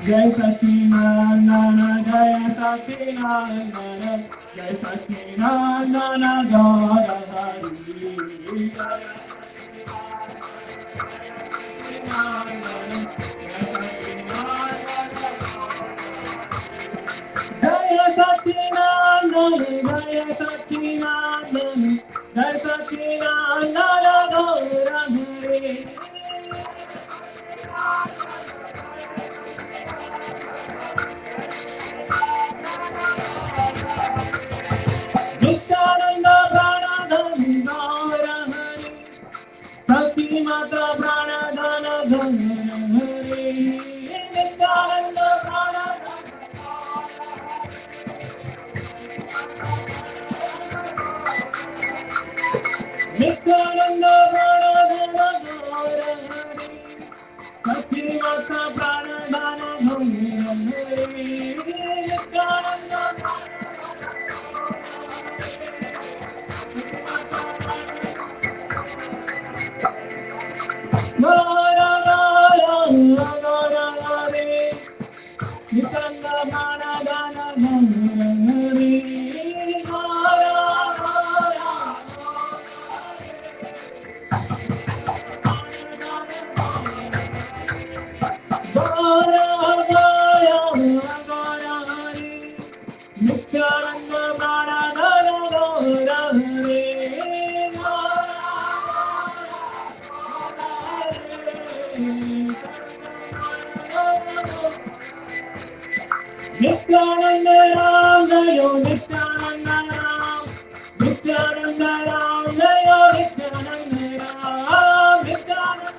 Jai Sachinandana, Jai Sachinandana, Jai Sachinandana, Jai Hari. Jai Sachinandana, Jai Sachinandana, Jai Sachinandana, Jai Hari. Nityananda Pranadhana Gaura Hari, Sati Mata Pranadhana Gaura Hari. Nityananda Pranadhana, Nityananda Pranadhana Gaura Hari, Sati Mata Pranadhana Gaura Hari. Nityananda Gaura Gaura Gaura Hari. Nityananda Pranadhana Gaura Hari. Gaura Gaura Gaura Gaura Gaura Hari. Nityananda Pranadhana Gaura Hari. Nityananda Ram Jayo Nityananda Ram, Nityananda Ram Jayo Nityananda Ram, Nityananda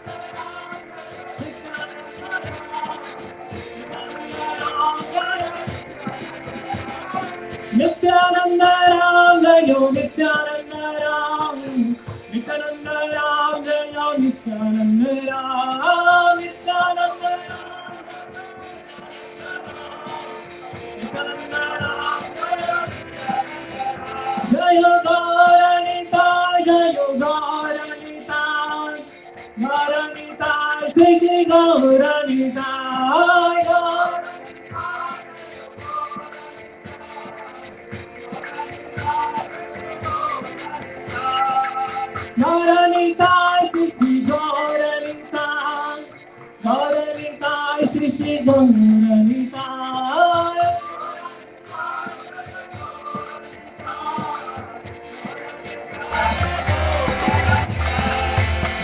Jayo Nityananda Ram, Nityananda Ram, Jayo Nityananda Ram, Nityananda Ram, Nityananda Ram, Jayo Gauranita, Jayo Gauranita, Gauranita, Shri Gauranita, Gauranita, Shri Gauranita, Gauranita, Shri Gauranita.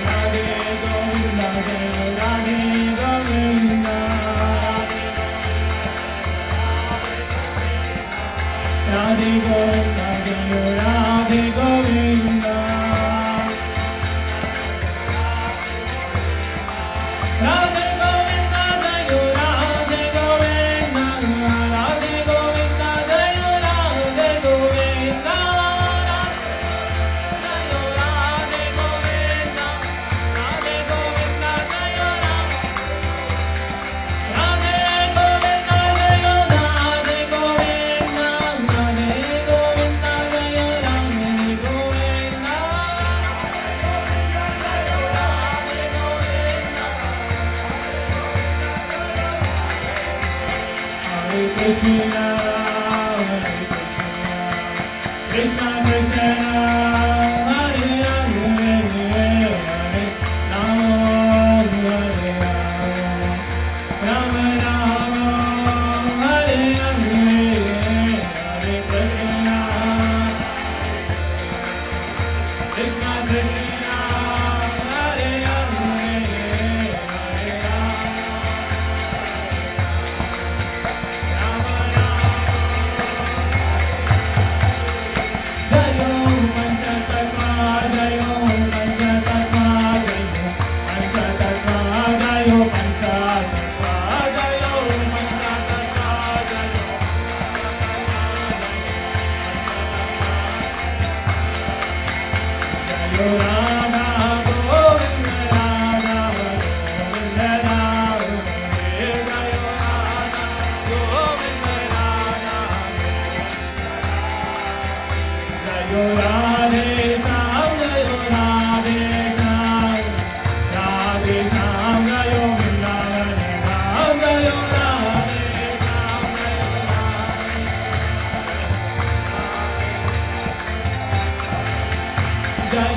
Radhe Govinda, Radhe Govinda, Radhe Govinda, Radhe Govinda, Radhe Govinda, Radhe Govinda, Radhe Govinda, Radhe Govinda, Krishna, Krishna Krishna, Hare Hare, Hare Rama, Hare Rama, Rama Rama, Hare Hare, Hare Krishna, Krishna Krishna, Hare Hare, Hare Rama. Jai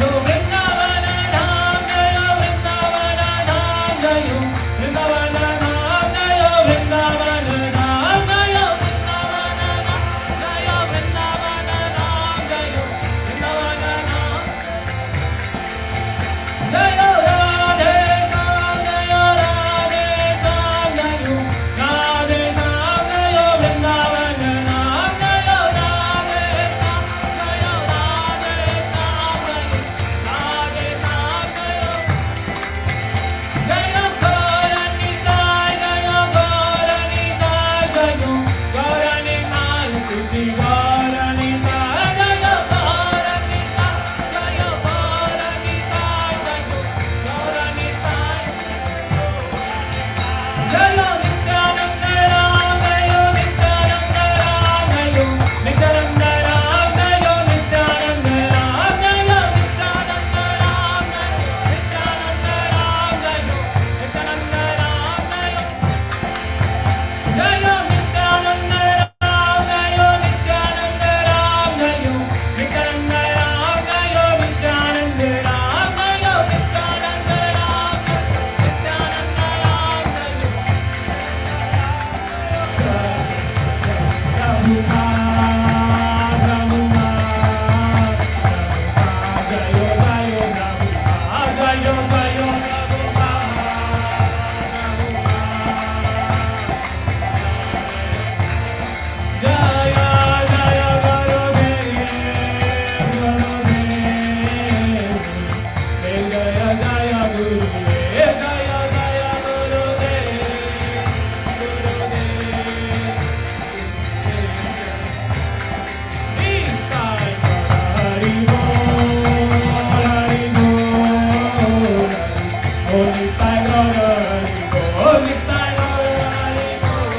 Nitai Gaura Hari Bol, Nitai Gaura Hari Bol,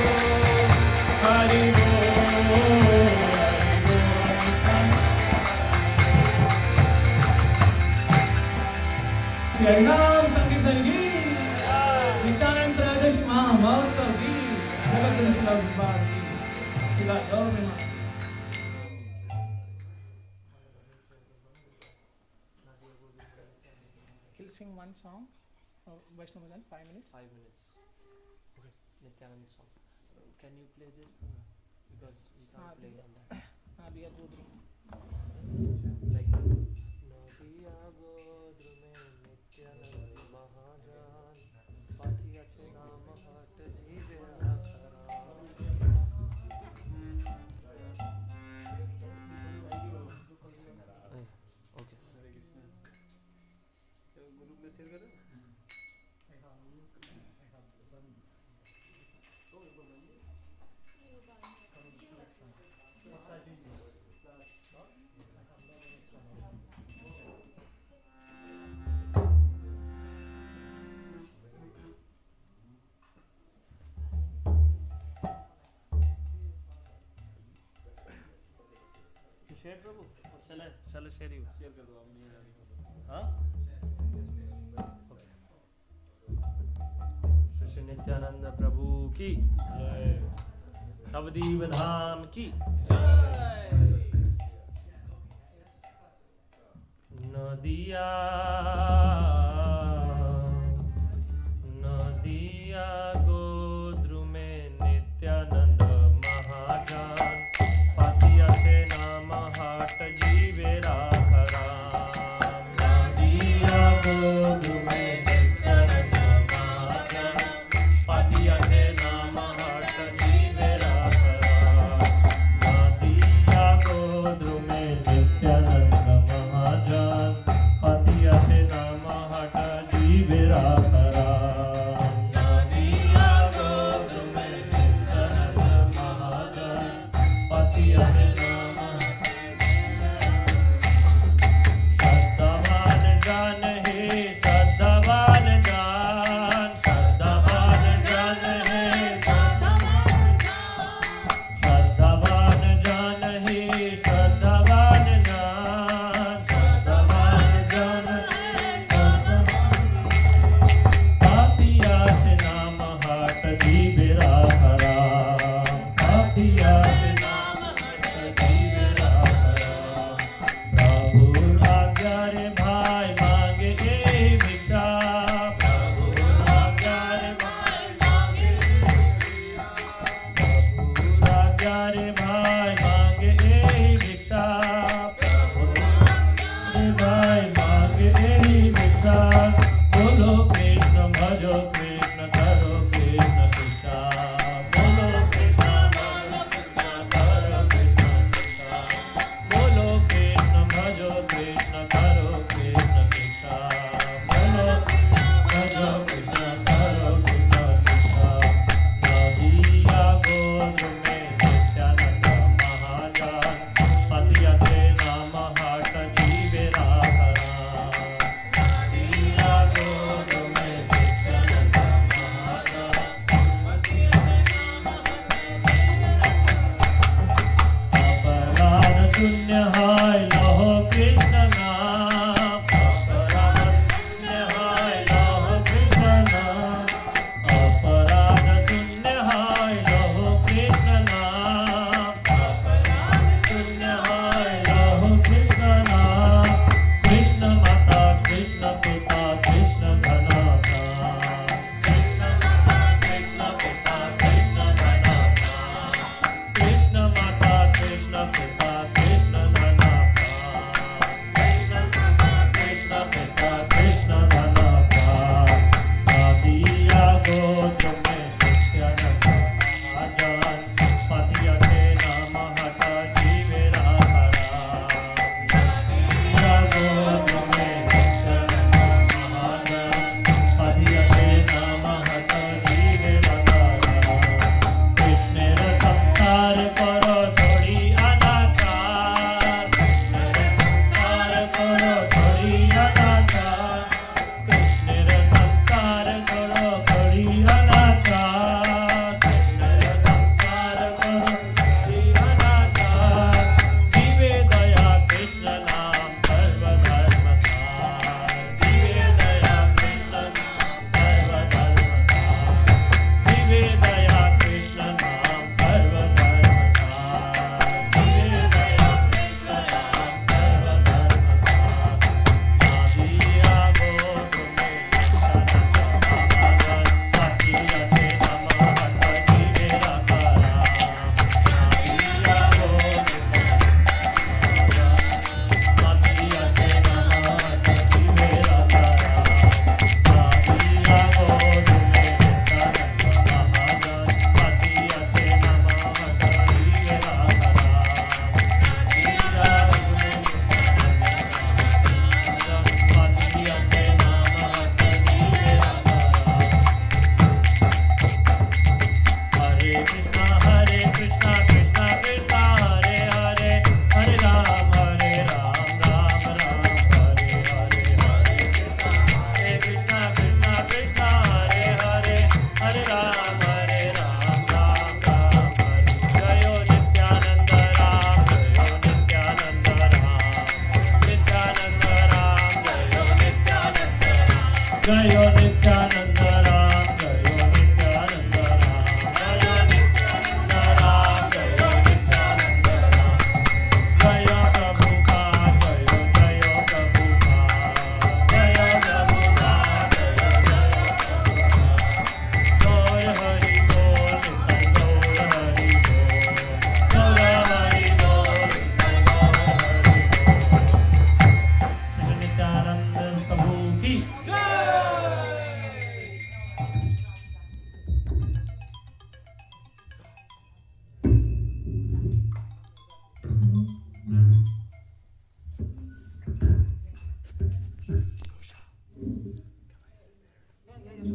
Hari Bol, Hari Bol. हरिनाम संकीर्तन की नित्यानंद त्रयोदशी महामहोत्सव की जगत रचना विभाग की शिला गौर में He'll sing one song, Vaishnav Madan, 5 minutes. 5 minutes. Okay, Nityananda song. Can you play this? Because we can't play on that. Diya Godru. Like this. Nadiya Godru mein Nityananda Mahajan, Pathiya che naam hat jeeve akhara. Okay. Group में share करें? Share Prabhu shall I share you? Share कर दो आप नहीं हाँ श्री नित्यानंद प्रभु की जय नवदीप धाम की जय नदिया नदिया गोद्रु में नित्यानंद महाजान पातिया से नाम हाट जीवे राखरा नदिया गोद्रु में नित्यानंद महाजान पातिया से नाम हाट जीवे राखरा नदिया गोद्रु में नित्यानंद महाजान पातिया से नाम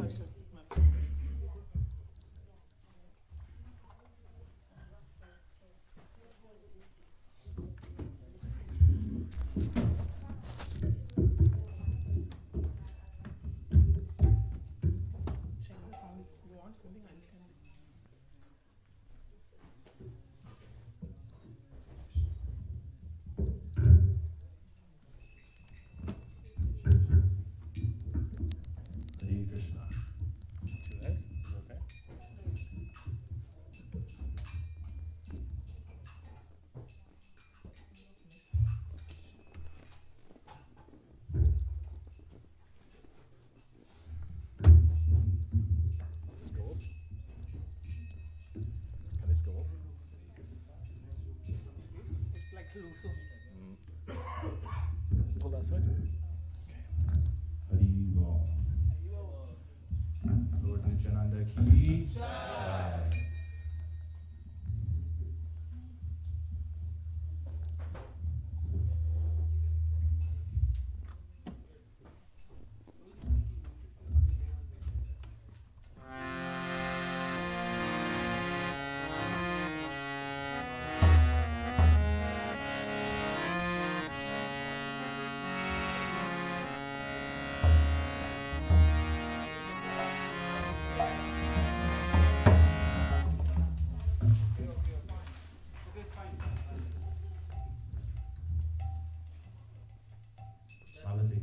Change the sound if you want something I can. Hare Krishna. Okay. Does this go up? Can this go up? It's like loose. Pull that side. Hari Bol. Lord Nityananda ki jai. Malati,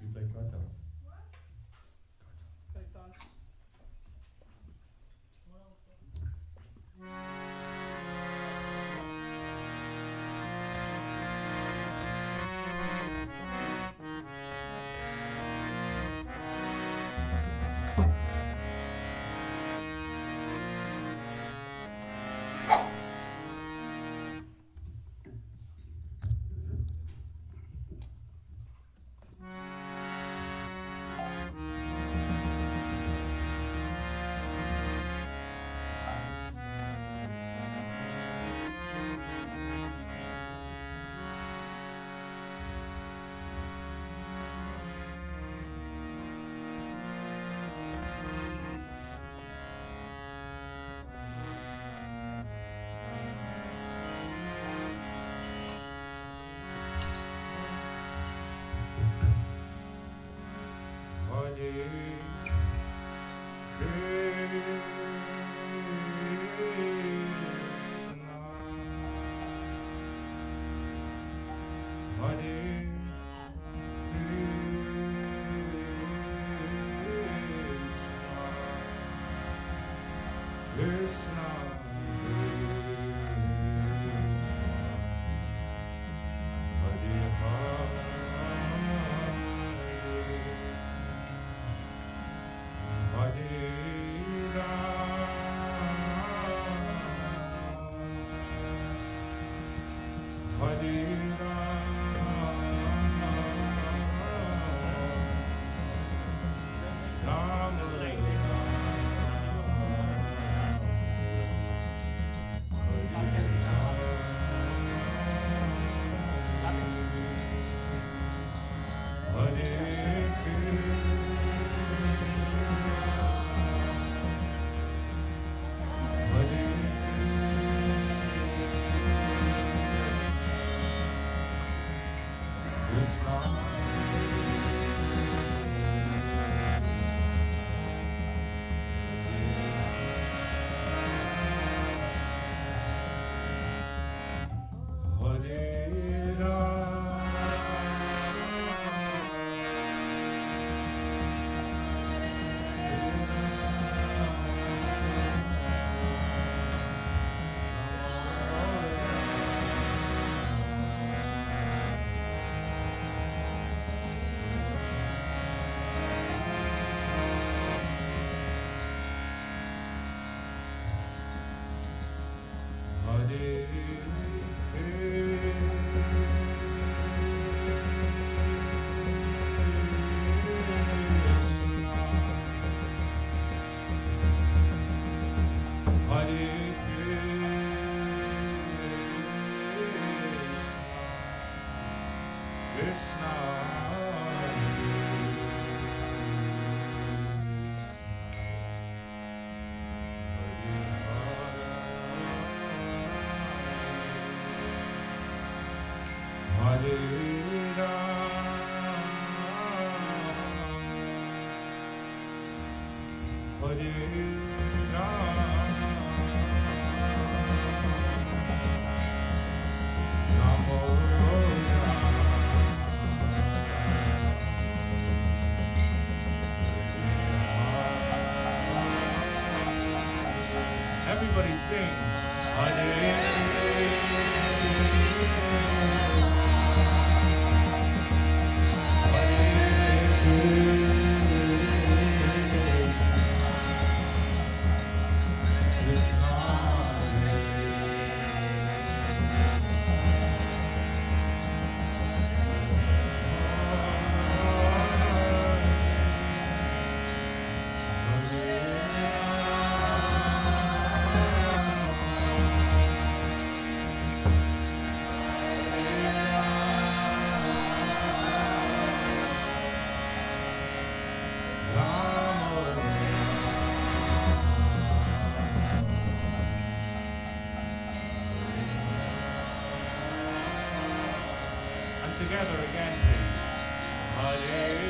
you play cartels? Kirtan. Hare Rama, Rama Rama. Everybody sing. Hare together again, please. Hare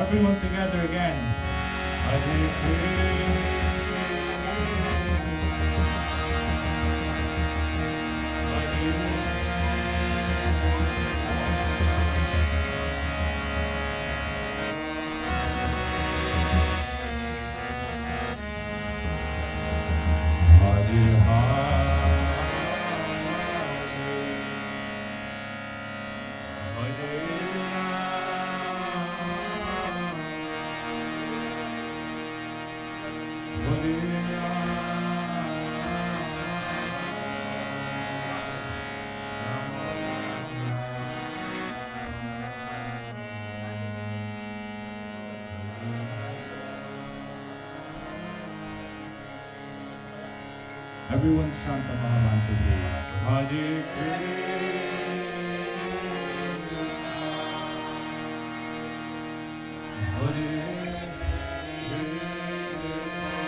Everyone together again. Hare Everyone chant the Mahamantra, please. Hare Krishna, Hare Krishna,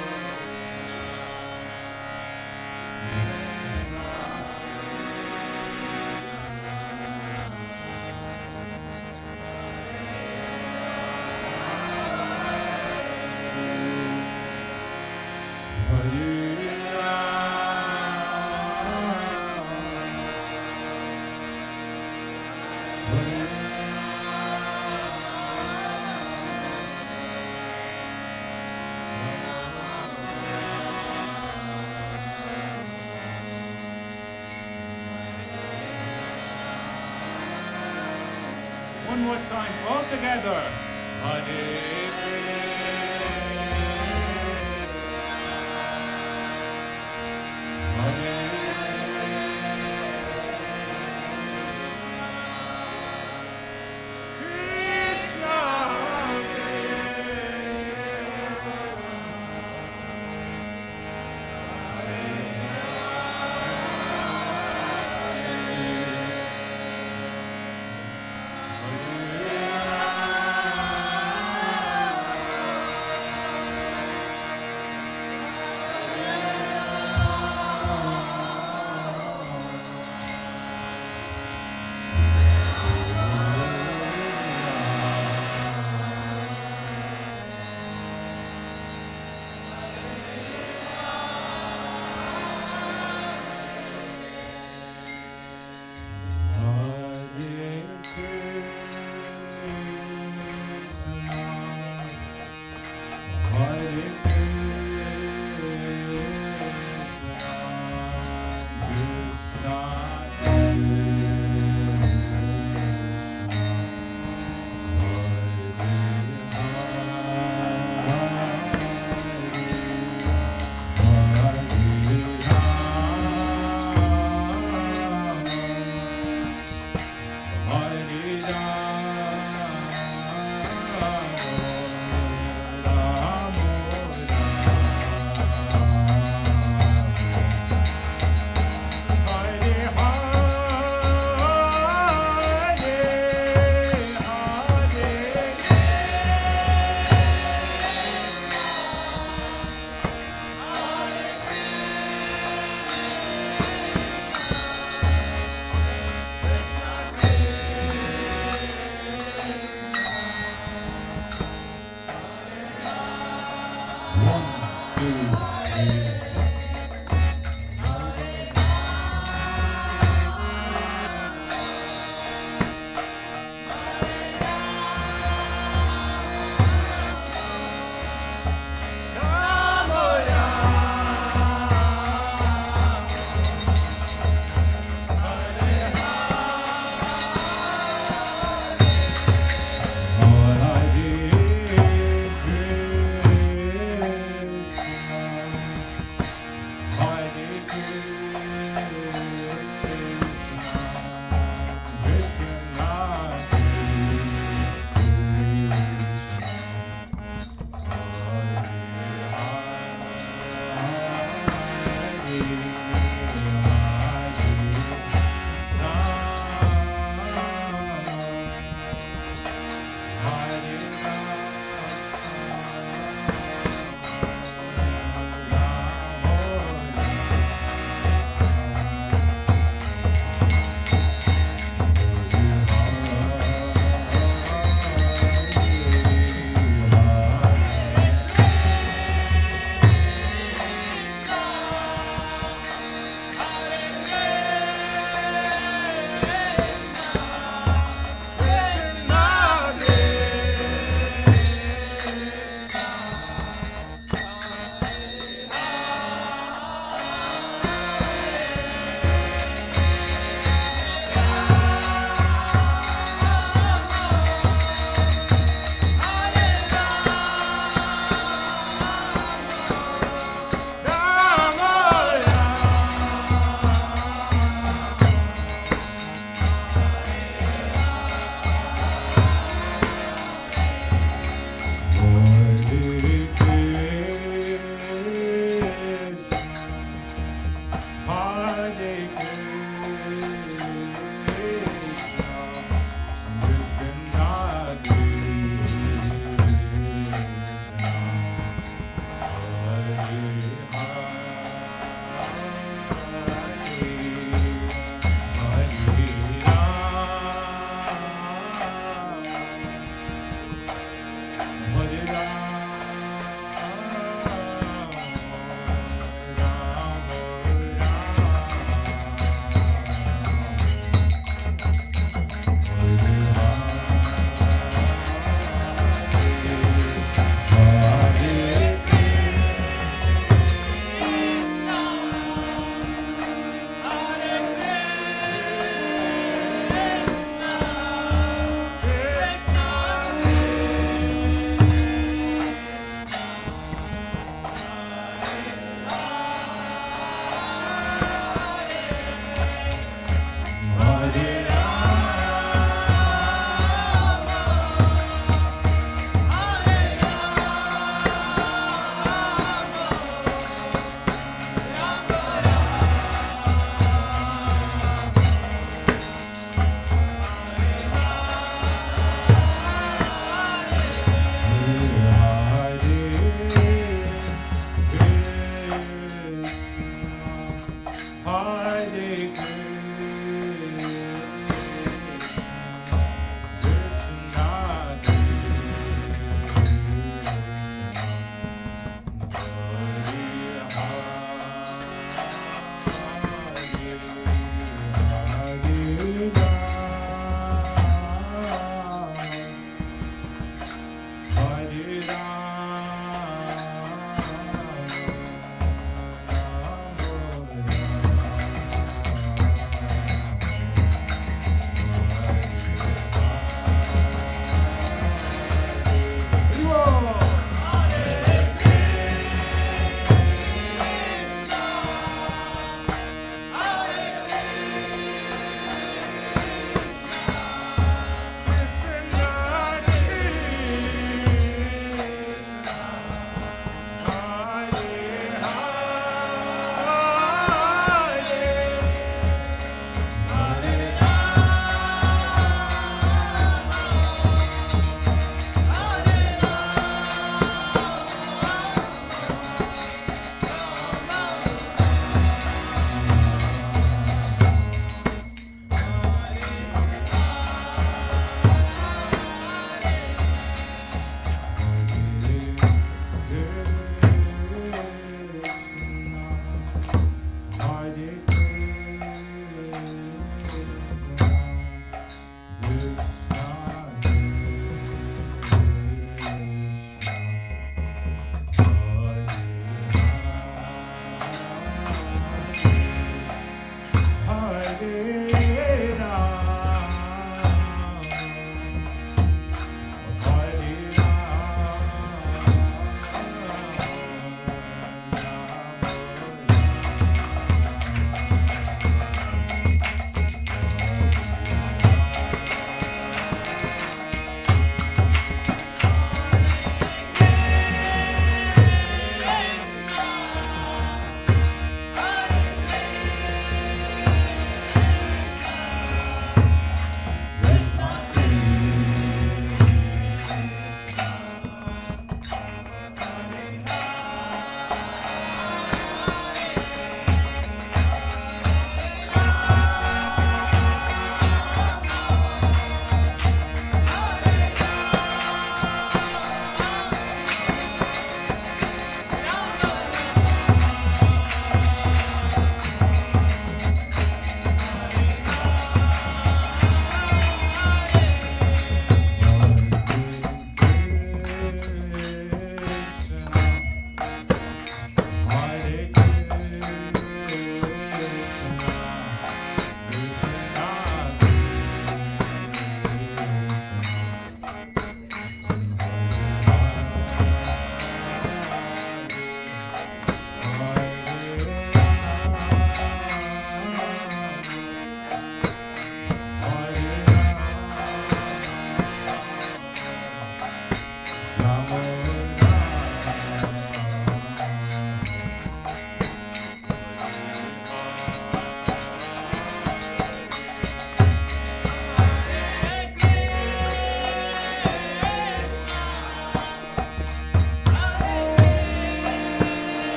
more time, all together. Hare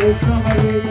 Krishna Hare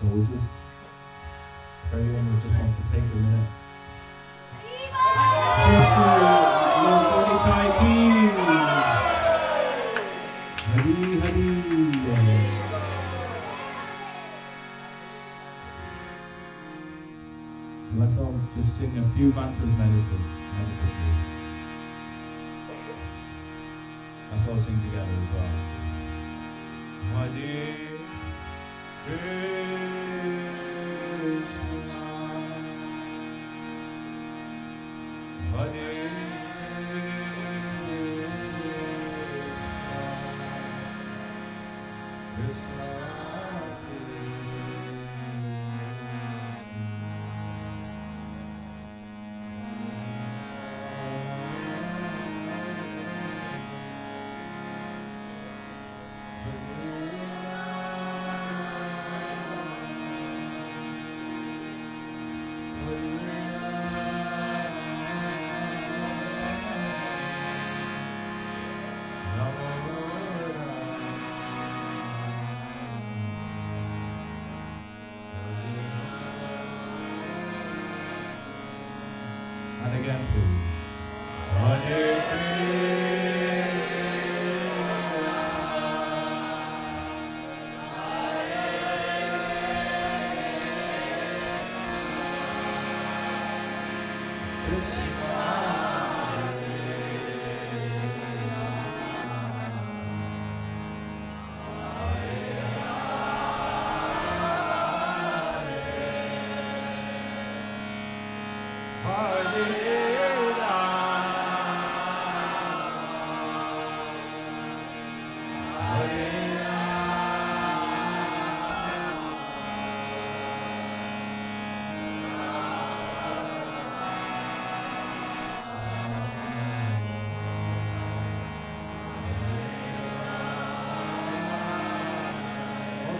So we'll just, for anyone who just wants to take a minute. Hari Hari. So let's all just sing a few mantras meditatively. Let's all sing together as well. Hare Krishna, Hare Krishna, Krishna and again, please. Hare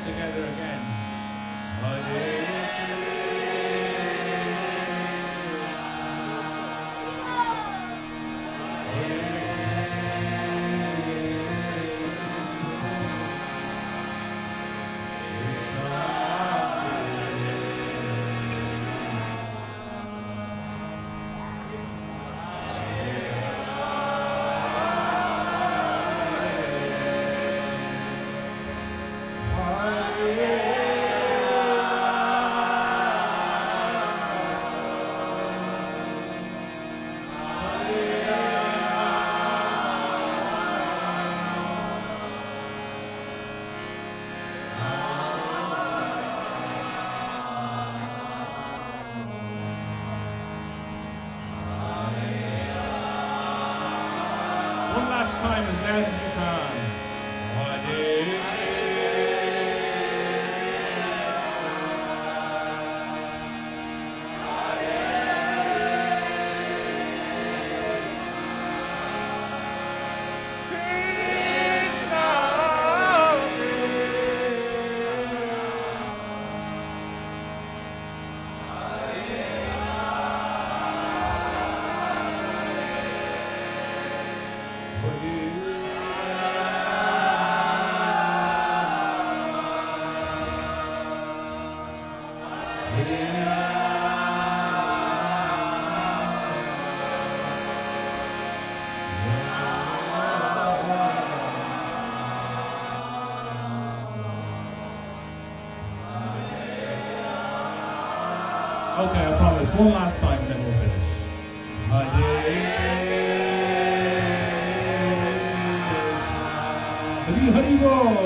together again. Hare Hare dance you can. Okay, I promise. One last time, and then we'll finish. Hare Hare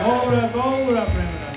Gora, Gora, Premanande.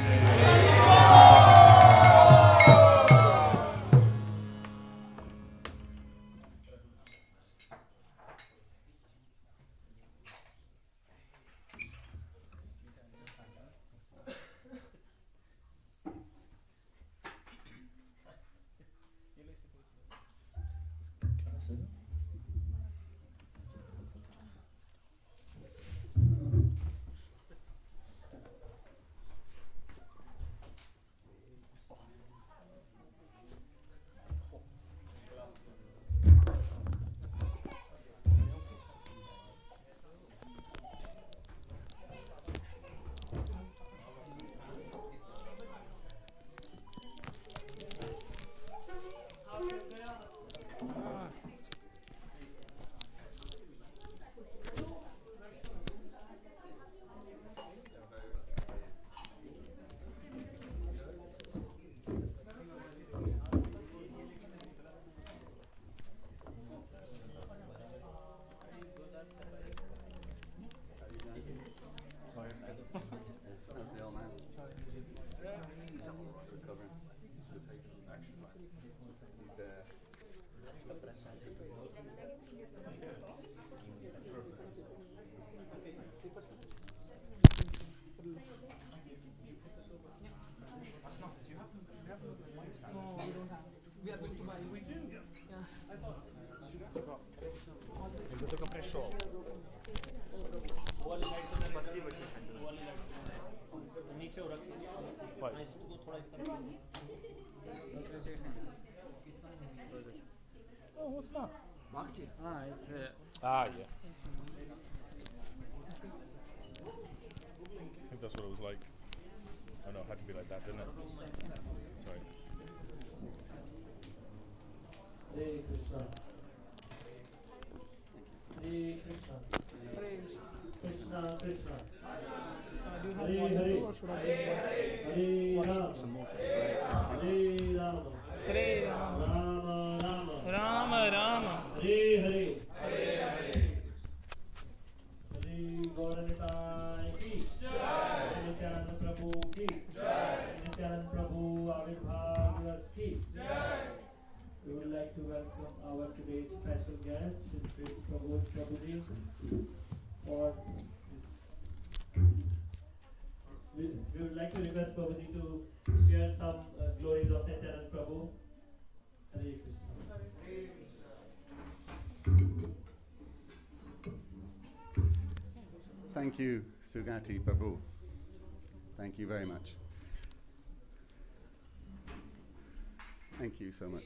We are going to buy. We do? Yeah. Ele toca pré-show. Five. Oh, what's that? Bhakti. Ah, it's Ah, yeah. I think that's what it was like. Oh no, it had to be like that, didn't it? Sorry. Hare Krishna. Hare Krishna. Krishna Krishna. Do you have Hare water Hare. too, or should I bring water? Hare Rama. Hare Rama. Hare Rama. Rama Rama. Rama Rama. Hare Hare. Shri Gauranitai ki jai. Nityananda Prabhu ki jai. Nityananda Prabhu Avirbhav Divas ki jai. We would like to welcome our today's special guest, Shri Prabhu Prabhuji, for we would like to request Prabhuji to share some glories of Nityananda Prabhu. Hare Krishna. Thank you, Sugati Prabhu. Thank you very much. Thank you so much.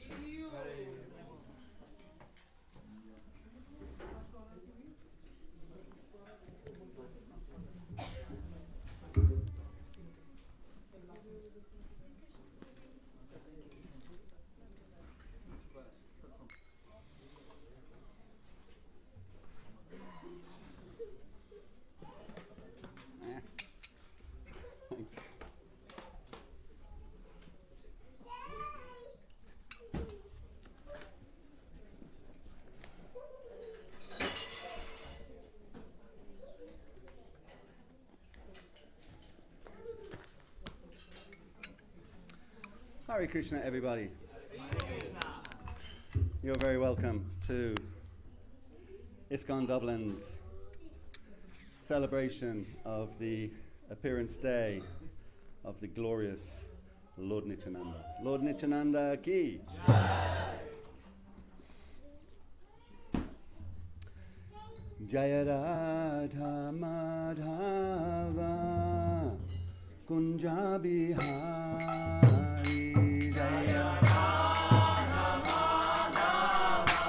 Hare Krishna, everybody. You're very welcome to ISKCONE Dublin's celebration of the appearance day of the glorious Lord Nityananda. Lord Nityananda ki. Jaya Radha Madhava Kunja Bihari Jaya Radha Madhava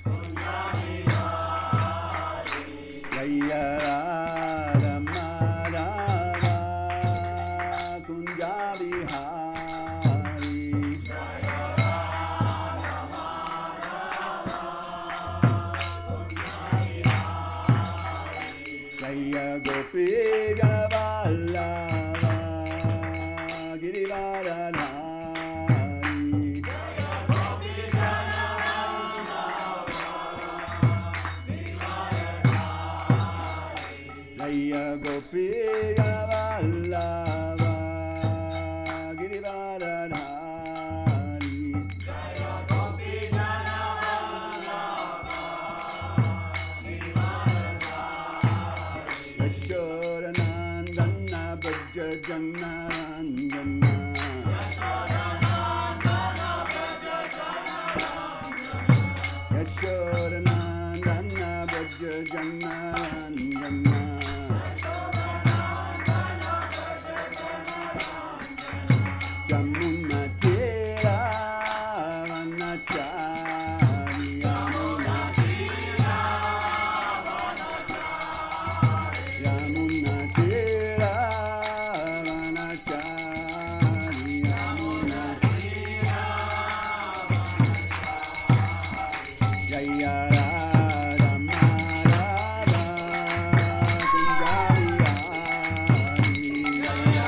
Kunja Bihari Jaya Radha Madhava Kunja Bihari Jaya Radha Madhava Jaya Gopi Ganavallava Girivaradhari Jaya Gopi Ganavallava Girivaradhari Jaya Gopi Ganavallava Girivaradhari Jaya Gopi Yashodanandana Bhaja Janandana Yashodanandana Bhaja Janandana Jamuna Tira Vanachari Yamuna Yamuna Tira Vanachari Yamuna Jaya Radha Madhava Kunja Bihari Jaya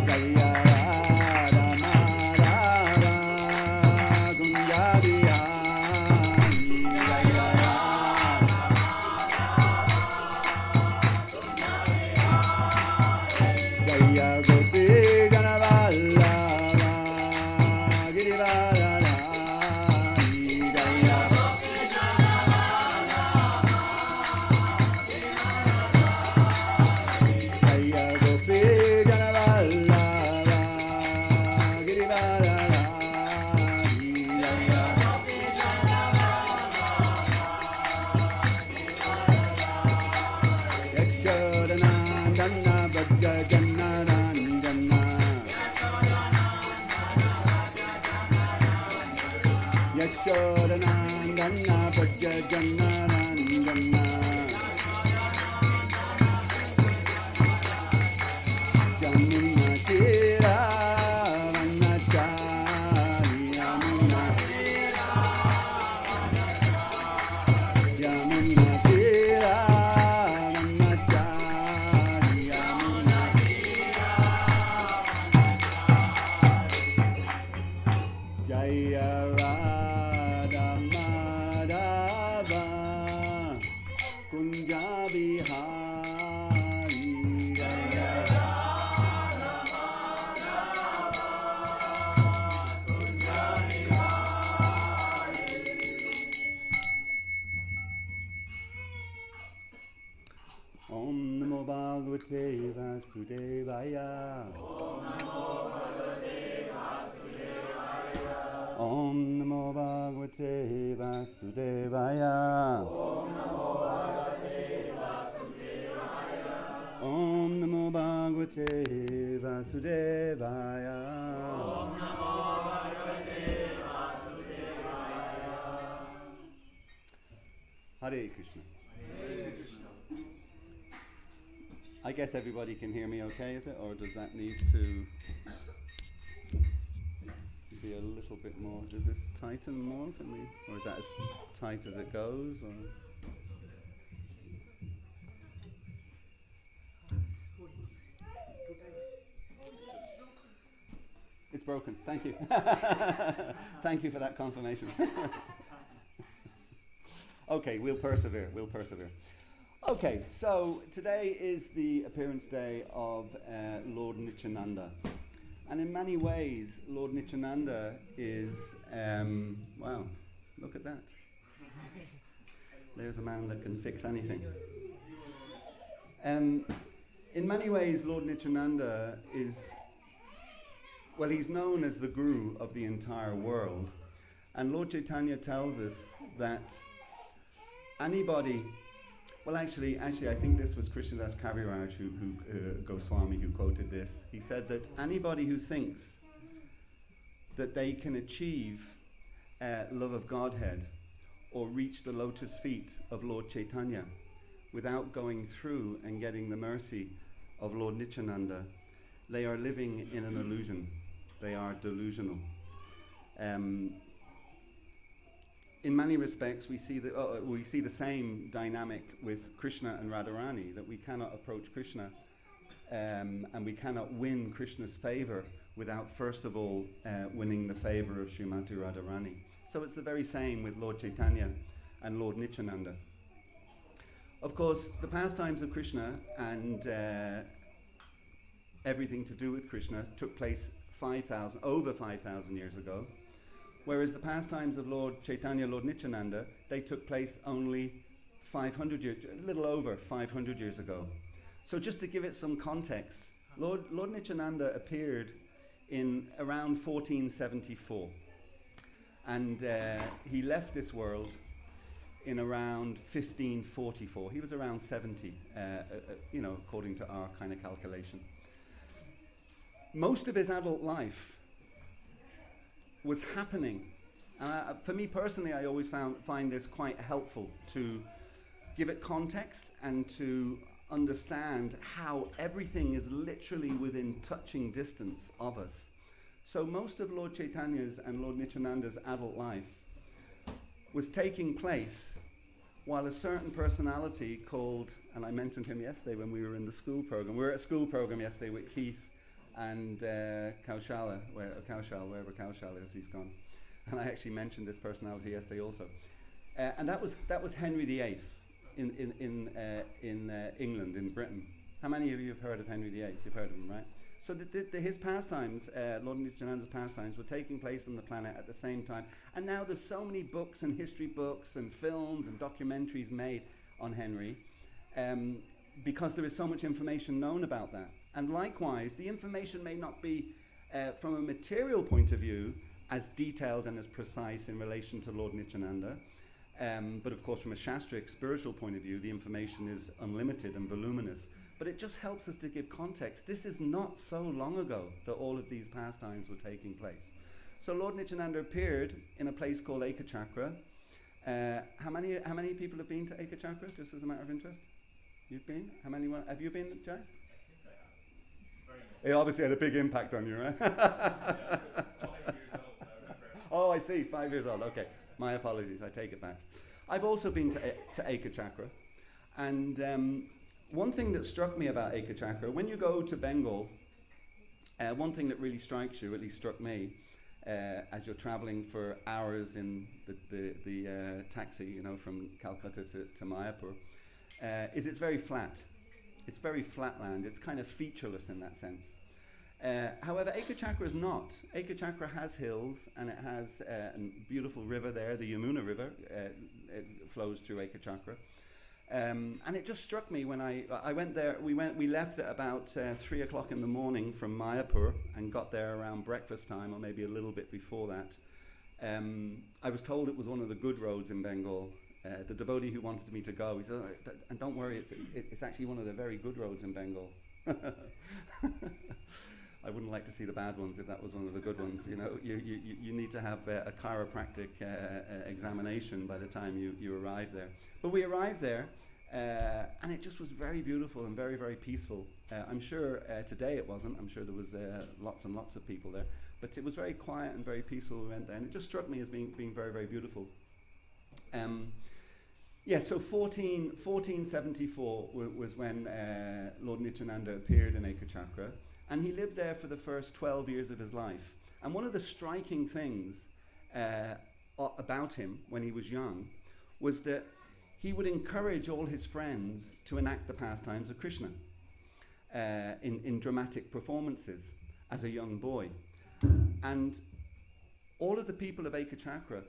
Jaya Radha Madhava Kunja Bihari Jaya Jaya Gopi Ganavallava Girivaradhari Jaya Jaya Gopi Ganavallava Girivaradhari Jaya Yashodanandana Bhaja Janarandana Yashodanandana Bhaja Janarandana Jamuna Tira Vanachari Yamuna Yamuna Tira Vanachari Yamuna Jaya Radha Madhava Kunja Bihari Jaya Om Namo Bhagavate Vasudevaya Om Namo Bhagavate Vasudevaya Om Namo Bhagavate Vasudevaya. Om Namo Bhagavate Vasudevaya. Hare Krishna. Hare Krishna. I guess everybody can hear me okay, is it? Or does that need to be a little bit more? Does this tighten more? Can we, or is that as tight as it goes? Or? It's broken. Thank you. Thank you for that confirmation. Okay, we'll persevere. We'll persevere. Okay, so today is the appearance day of Lord Nityananda. And in many ways, Lord Nityananda is, wow, look at that. There's a man that can fix anything. In many ways, Lord Nityananda is, well, he's known as the guru of the entire world. And Lord Chaitanya tells us that anybody, well, actually, I think this was Krishnadas Kaviraj who Goswami who quoted this. He said that anybody who thinks that they can achieve love of Godhead or reach the lotus feet of Lord Chaitanya without going through and getting the mercy of Lord Nityananda, they are living in an illusion. They are delusional. In many respects, we see the same dynamic with Krishna and Radharani, that we cannot approach Krishna and we cannot win Krishna's favor without first of all winning the favor of Srimati Radharani. So it's the very same with Lord Chaitanya and Lord Nityananda. Of course, the pastimes of Krishna and everything to do with Krishna took place over 5,000 years ago. Whereas the pastimes of Lord Chaitanya, Lord Nityananda, they took place only 500 years, a little over 500 years ago. So just to give it some context, Lord Nityananda appeared in around 1474. And he left this world in around 1544. He was around 70, according to our kind of calculation. Most of his adult life was happening. For me personally, I always find this quite helpful to give it context and to understand how everything is literally within touching distance of us. So most of Lord Chaitanya's and Lord Nityananda's adult life was taking place while a certain personality called, and I mentioned him yesterday when we were in the school program. We were at a school program yesterday with Keith and Kaushal, wherever Kaushal is, he's gone. And I actually mentioned this personality yesterday also. And that was Henry VIII in England, in Britain. How many of you have heard of Henry VIII? You've heard of him, right? So his pastimes, Lord Nityananda's pastimes, were taking place on the planet at the same time. And now there's so many books and history books and films and documentaries made on Henry because there is so much information known about that. And likewise, the information may not be, from a material point of view, as detailed and as precise in relation to Lord Nityananda. But of course, from a Shastric spiritual point of view, the information is unlimited and voluminous. But it just helps us to give context. This is not so long ago that all of these pastimes were taking place. So Lord Nityananda appeared in a place called ISKCONE. How many people have been to ISKCONE, just as a matter of interest? You've been? How many? Have you been, Jace? It obviously had a big impact on you, right? Yeah, 5 years old, I remember. Oh, I see, 5 years old. Okay, my apologies, I take it back. I've also been to ISKCONE. And one thing that struck me about ISKCONE, when you go to Bengal, one thing that really strikes you, at least struck me, as you're traveling for hours in the taxi, from Calcutta to Mayapur, is it's very flat. It's very flat land. It's kind of featureless in that sense. However, ISKCONE is not. ISKCONE has hills, and it has a beautiful river there, the Yamuna River. It flows through ISKCONE. And it just struck me when I went there. We left at about 3 o'clock in the morning from Mayapur and got there around breakfast time, or maybe a little bit before that. I was told it was one of the good roads in Bengal. the devotee who wanted me to go, he said, "Oh, and don't worry, it's actually one of the very good roads in Bengal." I wouldn't like to see the bad ones if that was one of the good ones. You know, you need to have a chiropractic examination by the time you arrive there. But we arrived there, and it just was very beautiful and very, very peaceful. I'm sure today it wasn't. I'm sure there was lots and lots of people there. But it was very quiet and very peaceful. We went there, and it just struck me as being very, very beautiful. So 1474 was when Lord Nityananda appeared in Ekachakra, and he lived there for the first 12 years of his life. And one of the striking things about him when he was young was that he would encourage all his friends to enact the pastimes of Krishna in dramatic performances as a young boy. And all of the people of Ekachakra,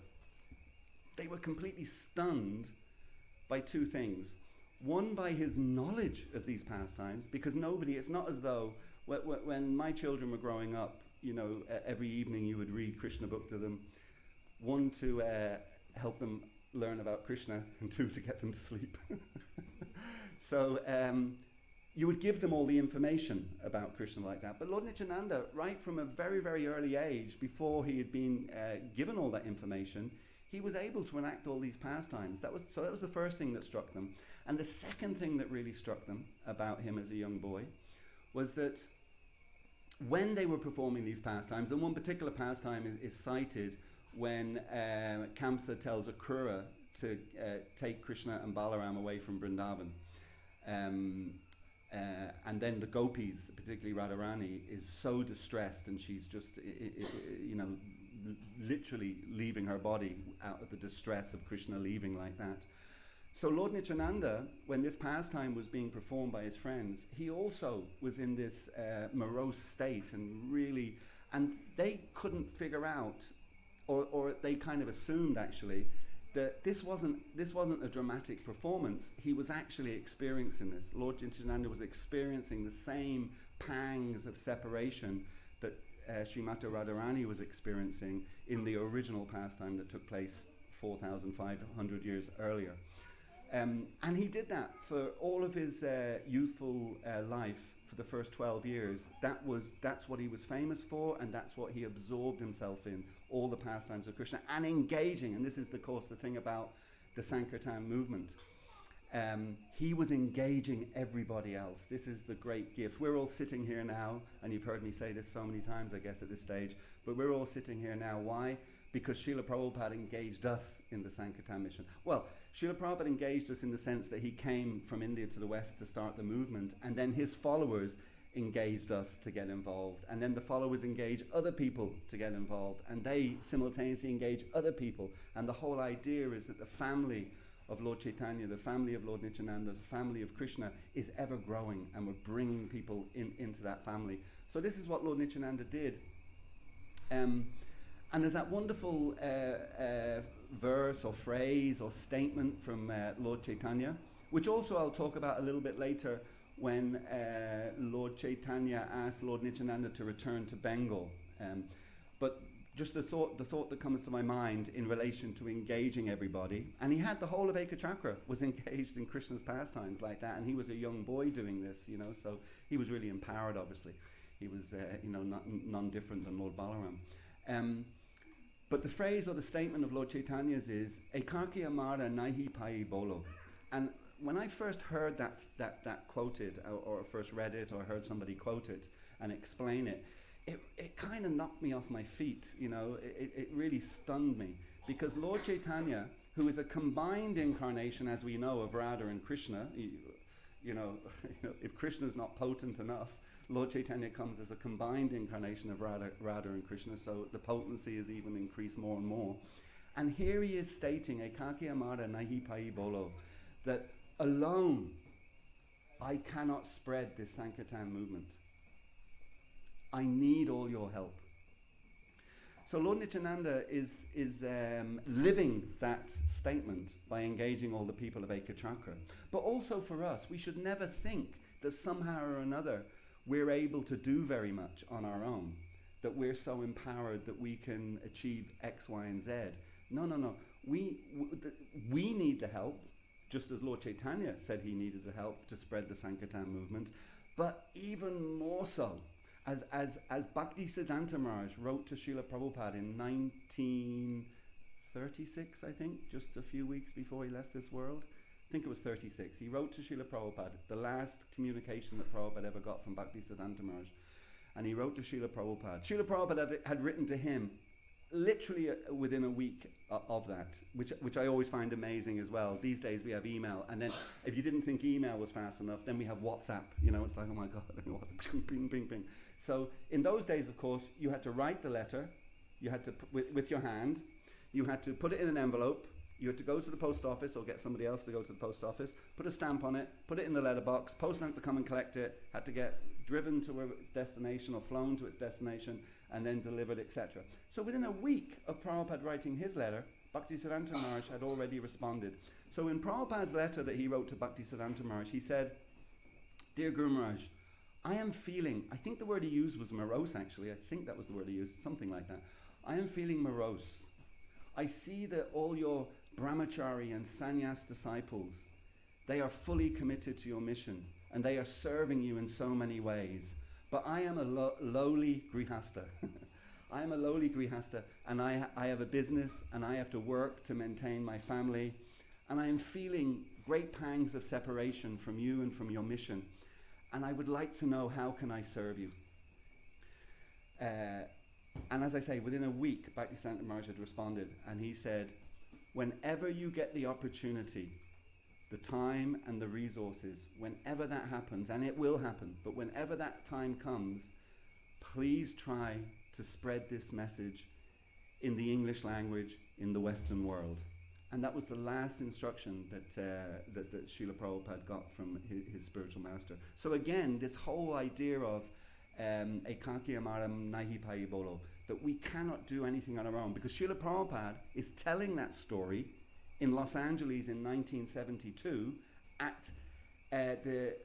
they were completely stunned by two things. One, by his knowledge of these pastimes, because it's not as though when my children were growing up, you know, every evening you would read Krishna book to them, one, to help them learn about Krishna, and two, to get them to sleep. So you would give them all the information about Krishna like that. But Lord Nityananda, right from a very, very early age, before he had been given all that information, he was able to enact all these pastimes. That was the first thing that struck them. And the second thing that really struck them about him as a young boy was that when they were performing these pastimes, and one particular pastime is cited when Kamsa tells Akrura to take Krishna and Balaram away from Vrindavan. And then the gopis, particularly Radharani, is so distressed, and she's just, literally leaving her body out of the distress of Krishna leaving like that. So Lord Nityananda, when this pastime was being performed by his friends, he also was in this morose state, and they couldn't figure out, or they kind of assumed actually, that this wasn't a dramatic performance. He was actually experiencing this. Lord Nityananda was experiencing the same pangs of separation that Srimati Radharani was experiencing in the original pastime that took place 4,500 years earlier. And he did that for all of his youthful life. For the first 12 years, that's what he was famous for, and that's what he absorbed himself in, all the pastimes of Krishna, and engaging. And this is, of course, the thing about the Sankirtan movement. He was engaging everybody else. This is the great gift. We're all sitting here now, and you've heard me say this so many times, I guess, at this stage, but we're all sitting here now. Why? Because Srila Prabhupada engaged us in the Sankirtan mission. Well, Srila Prabhupada engaged us in the sense that he came from India to the West to start the movement, and then his followers engaged us to get involved, and then the followers engage other people to get involved, and they simultaneously engage other people. And the whole idea is that the family of Lord Chaitanya, the family of Lord Nityananda, the family of Krishna is ever growing, and we're bringing people into that family. So this is what Lord Nityananda did. And there's that wonderful verse or phrase or statement from Lord Chaitanya, which also I'll talk about a little bit later, when Lord Chaitanya asked Lord Nityananda to return to Bengal. But just the thought that comes to my mind in relation to engaging everybody, and he had the whole of Ekachakra was engaged in Krishna's pastimes like that, and he was a young boy doing this, so he was really empowered. Obviously, he was none different than Lord Balaram. But the phrase or the statement of Lord Chaitanya's is "Ekaki amara nahi pai bolo," and when I first heard that quoted, or first read it, or heard somebody quote it and explain it, it kind of knocked me off my feet. It really stunned me, because Lord Chaitanya, who is a combined incarnation, as we know, of Radha and Krishna, if Krishna is not potent enough, Lord Chaitanya comes as a combined incarnation of Radha and Krishna, so the potency is even increased more and more. And here he is stating, "Ekaki amara nahi pai bolo," that alone I cannot spread this Sankirtan movement. I need all your help. So Lord Nityananda is living that statement by engaging all the people of Ekachakra. But also for us, we should never think that somehow or another we're able to do very much on our own, that we're so empowered that we can achieve X, Y, and Z. No. we need the help, just as Lord Chaitanya said he needed the help to spread the Sankirtan movement, but even more so, as Bhakti Siddhanta Maharaj wrote to Srila Prabhupada in 1936, I think, just a few weeks before he left this world. I think it was 36. He wrote to Srila Prabhupada, the last communication that Prabhupada ever got from Bhakti Siddhanta Maharaj. And he wrote to Srila Prabhupada. Srila Prabhupada had written to him literally within a week of that, which I always find amazing as well. These days we have email, and then if you didn't think email was fast enough, then we have WhatsApp. You know, it's like, oh my God, ping, ping, ping, ping. So in those days, of course, you had to write the letter, you had to, with your hand, you had to put it in an envelope, you had to go to the post office or get somebody else to go to the post office, put a stamp on it, put it in the letterbox, postman had to come and collect it, had to get driven to its destination or flown to its destination and then delivered, etc. So within a week of Prabhupada writing his letter, Bhaktisiddhanta Maharaj had already responded. So in Prabhupada's letter that he wrote to Bhaktisiddhanta Maharaj, he said, "Dear Guru Maharaj, I am feeling," I think the word he used was morose actually, I think that was the word he used, something like that. "I am feeling morose. I see that all your brahmachari and sannyas disciples, they are fully committed to your mission and they are serving you in so many ways. But I am a lowly grihasta. I am a lowly grihasta, and I have a business and I have to work to maintain my family, and I am feeling great pangs of separation from you and from your mission, and I would like to know, how can I serve you?" And as I say, within a week, Bhaktisiddhanta Maharaj had responded, and he said, "Whenever you get the opportunity, the time and the resources, whenever that happens," and it will happen, but whenever that time comes, please try to spread this message in the English language in the Western world. And that was the last instruction that Srila Prabhupada got from his spiritual master. So again, this whole idea of ekaki amaram nahi pai bolo, that we cannot do anything on our own, because Srila Prabhupada is telling that story in Los Angeles in 1972 at the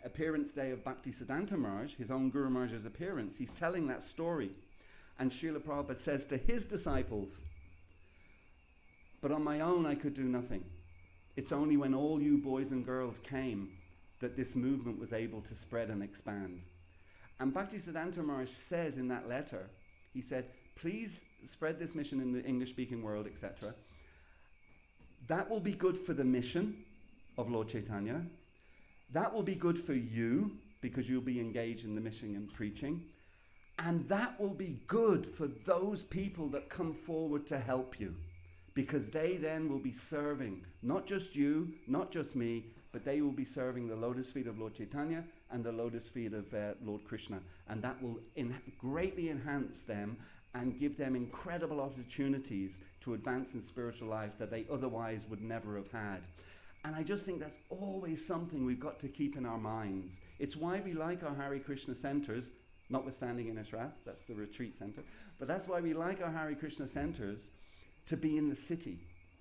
appearance day of Bhaktisiddhanta Maharaj, his own Guru Maharaj's appearance. He's telling that story, and Srila Prabhupada says to his disciples, "But on my own I could do nothing. It's only when all you boys and girls came that this movement was able to spread and expand." And Bhaktisiddhanta Maharaj says in that letter, he said, "Please spread this mission in the English-speaking world, etc. That will be good for the mission of Lord Chaitanya. That will be good for you, because you'll be engaged in the mission and preaching. And that will be good for those people that come forward to help you, because they then will be serving, not just you, not just me, but they will be serving the lotus feet of Lord Chaitanya and the lotus feet of Lord Krishna. And that will greatly enhance them and give them incredible opportunities to advance in spiritual life that they otherwise would never have had." And I just think that's always something we've got to keep in our minds. It's why we like our Hare Krishna centers, notwithstanding in Ishrat, that's the retreat center, but that's why we like our Hare Krishna centers to be in the city,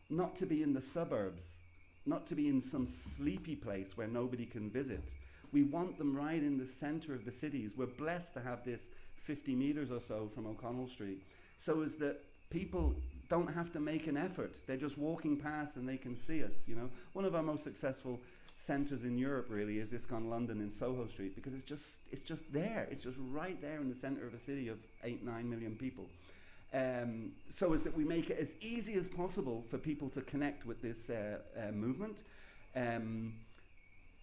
not to be in the suburbs, not to be in some sleepy place where nobody can visit. We want them right in the center of the cities. We're blessed to have this 50 meters or so from O'Connell Street, so as that people don't have to make an effort. They're just walking past and they can see us, you know. One of our most successful centers in Europe really is ISKCONE London in Soho Street, because it's just there. It's just right there in the center of a city of 8-9 million people. So as that we make it as easy as possible for people to connect with this movement.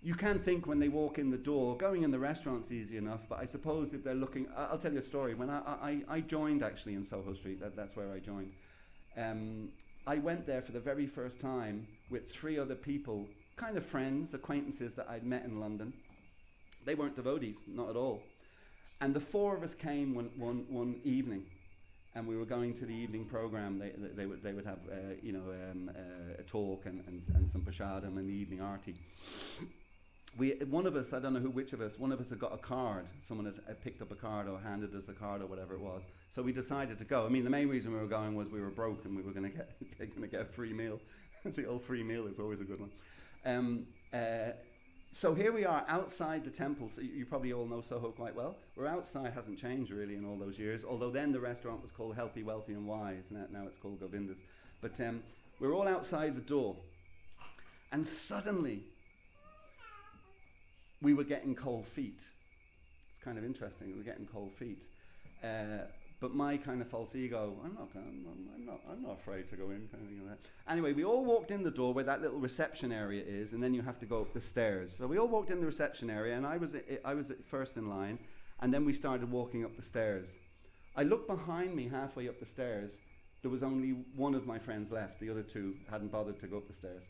You can think when they walk in the door, going in the restaurant's easy enough, but I suppose if they're looking, I'll tell you a story. When I joined actually in Soho Street, that's where I joined. I went there for the very first time with 3 other people, kind of friends, acquaintances that I'd met in London. They weren't devotees, not at all. And the 4 of us came one evening, and we were going to the evening program. They would have a talk and some prasadam and the evening arti. One of us, I don't know which of us, one of us had got a card. Someone had picked up a card or handed us a card or whatever it was. So we decided to go. I mean, the main reason we were going was we were broke and we were going to get a free meal. The old free meal is always a good one. So here we are outside the temple. So you probably all know Soho quite well. We're outside, hasn't changed really in all those years. Although then the restaurant was called Healthy, Wealthy and Wise. Now it's called Govinda's. But we're all outside the door. And suddenly, we were getting cold feet. It's kind of interesting. We were getting cold feet. But my kind of false ego, I'm not afraid to go in, kind of thing like that. Anyway, we all walked in the door where that little reception area is, and then you have to go up the stairs. So we all walked in the reception area, and I was at first in line, and then we started walking up the stairs. I looked behind me halfway up the stairs. There was only one of my friends left. The other two hadn't bothered to go up the stairs.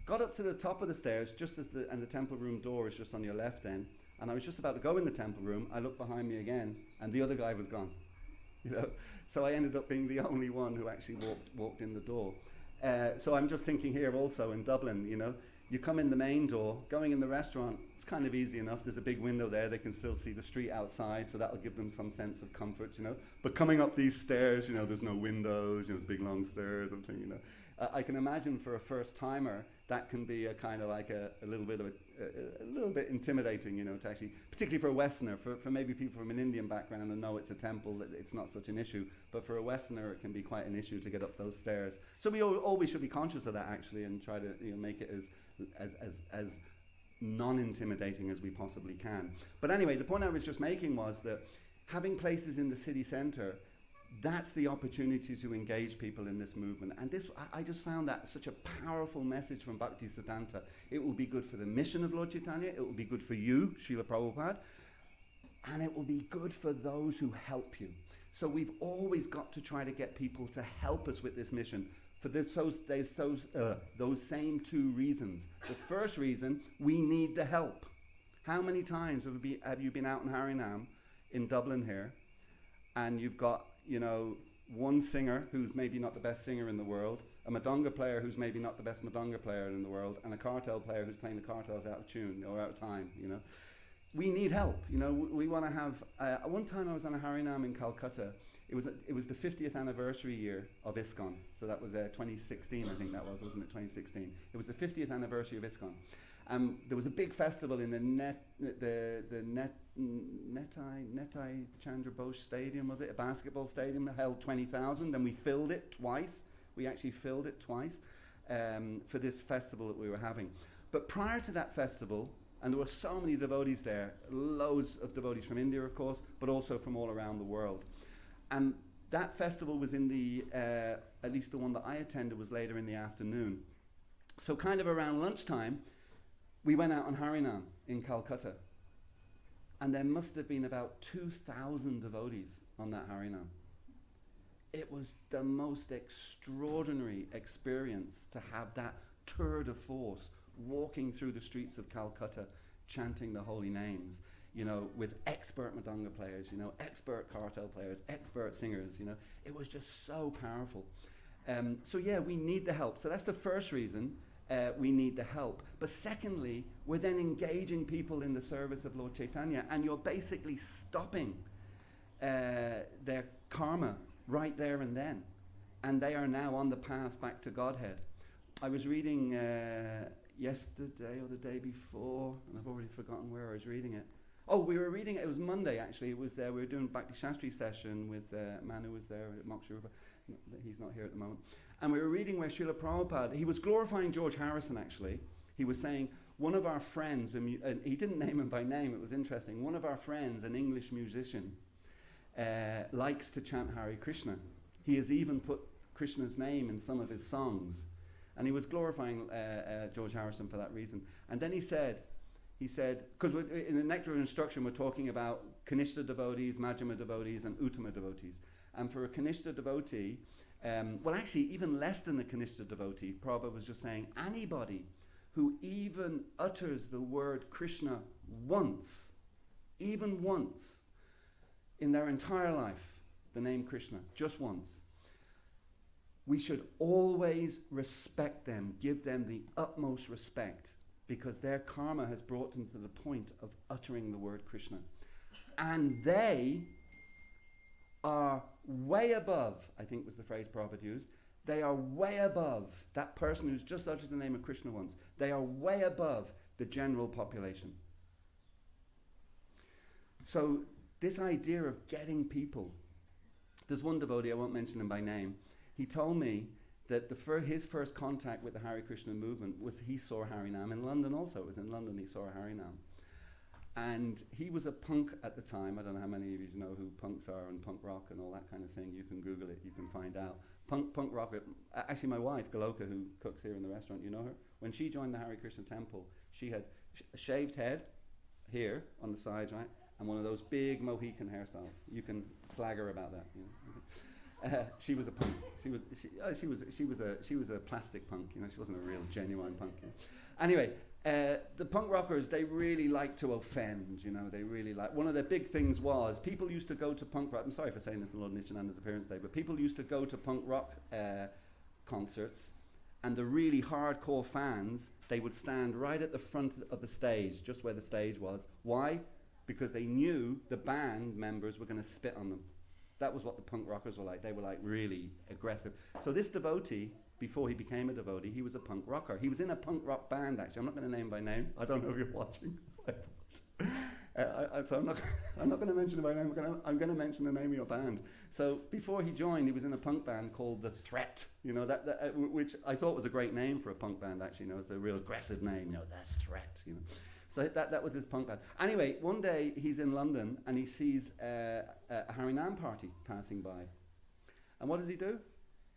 Got up to the top of the stairs, just as and the temple room door is just on your left then, and I was just about to go in the temple room. I looked behind me again, and the other guy was gone. You know, so I ended up being the only one who actually walked in the door. So I'm just thinking here also in Dublin, you know, you come in the main door, going in the restaurant, it's kind of easy enough. There's a big window there, they can still see the street outside, so that'll give them some sense of comfort, you know. But coming up these stairs, you know, there's no windows, you know, big long stairs, and thing, you know. I can imagine for a first timer that can be a kind of like a little bit of a little bit intimidating, you know, to actually, particularly for a Westerner, for maybe people from an Indian background and know it's a temple, that it's not such an issue, but for a Westerner it can be quite an issue to get up those stairs. So we always should be conscious of that actually, and try to, you know, make it as non-intimidating as we possibly can. But anyway, the point I was just making was that having places in the city centre, that's the opportunity to engage people in this movement. And this, I just found that such a powerful message from Bhaktisiddhanta. It will be good for the mission of Lord Chaitanya, it will be good for you, Srila Prabhupada, and it will be good for those who help you. So we've always got to try to get people to help us with this mission for those same two reasons. The first reason, we need the help. How many times have you been out in Harinam in Dublin here, and you've got, you know, one singer who's maybe not the best singer in the world, a madonga player who's maybe not the best madonga player in the world, and a cartel player who's playing the cartels out of tune or out of time, you know. We need help, you know. We want to have, one time I was on a Harinam in Calcutta. It was the 50th anniversary year of ISKCONE. So that was 2016, I think that was, wasn't it, 2016? It was the 50th anniversary of ISKCONE. There was a big festival in the Netai Chandra Bose Stadium, was it? A basketball stadium that held 20,000, and we filled it twice. We actually filled it twice for this festival that we were having. But prior to that festival, and there were so many devotees there, loads of devotees from India, of course, but also from all around the world. And that festival was in the, at least the one that I attended was later in the afternoon. So kind of around lunchtime, we went out on Harinam in Calcutta, and there must have been about 2,000 devotees on that Harinam. It was the most extraordinary experience to have that tour de force walking through the streets of Calcutta, chanting the holy names, you know, with expert madonga players, you know, expert cartel players, expert singers, you know. It was just so powerful. So yeah, we need the help. So that's the first reason. We need the help. But secondly, we're then engaging people in the service of Lord Chaitanya, and you're basically stopping their karma right there and then. And they are now on the path back to Godhead. I was reading yesterday or the day before, and I've already forgotten where I was reading it. Oh, we were reading it, it was Monday actually. It was, we were doing Bhakti Shastri session with a man who was there at Moksha. He's not here at the moment. And we were reading where Srila Prabhupada, he was glorifying George Harrison actually. He was saying, one of our friends, and he didn't name him by name, it was interesting, one of our friends, an English musician, likes to chant Hare Krishna. He has even put Krishna's name in some of his songs. And he was glorifying George Harrison for that reason. And then he said, because in the Nectar of Instruction we're talking about Kanishta devotees, Majjhima devotees, and Uttama devotees. And for a Kanishta devotee, well actually even less than the Kanishta devotee, Prabhupada was just saying, anybody who even utters the word Krishna once, even once, in their entire life, the name Krishna, just once, we should always respect them, give them the utmost respect, because their karma has brought them to the point of uttering the word Krishna. And they are way above, I think was the phrase Prabhupada used, they are way above that person who's just uttered the name of Krishna once. They are way above the general population. So this idea of getting people, there's one devotee, I won't mention him by name, he told me that his first contact with the Hare Krishna movement was he saw Harinam in London also. It was in London he saw Harinam. And he was a punk at the time. I don't know how many of you know who punks are and punk rock and all that kind of thing. You can Google it, you can find out. Punk rock, actually my wife, Galoka, who cooks here in the restaurant, you know her? When she joined the Hare Krishna temple, she had a shaved head here on the sides, right? And one of those big Mohican hairstyles. You can slag her about that. You know? She was a punk. She was a plastic punk. You know, she wasn't a real genuine punk. You know? Anyway, the punk rockers, they really like to offend. You know, they really like. One of their big things was people used to go to punk rock. I'm sorry for saying this on Lord Nityananda's appearance day, but people used to go to punk rock concerts, and the really hardcore fans, they would stand right at the front of the stage, just where the stage was. Why? Because they knew the band members were going to spit on them. That was what the punk rockers were like. They were like really aggressive. So this devotee, before he became a devotee, he was a punk rocker. He was in a punk rock band, actually. I'm not going to name by name. I don't know if you're watching. So I'm not going to mention it by name. I'm going to mention the name of your band. So before he joined, he was in a punk band called The Threat. You know, which I thought was a great name for a punk band, actually. You know, it's a real aggressive name. You know, The Threat. You know. So that was his punk band. Anyway, one day he's in London and he sees a Harinam party passing by. And what does he do?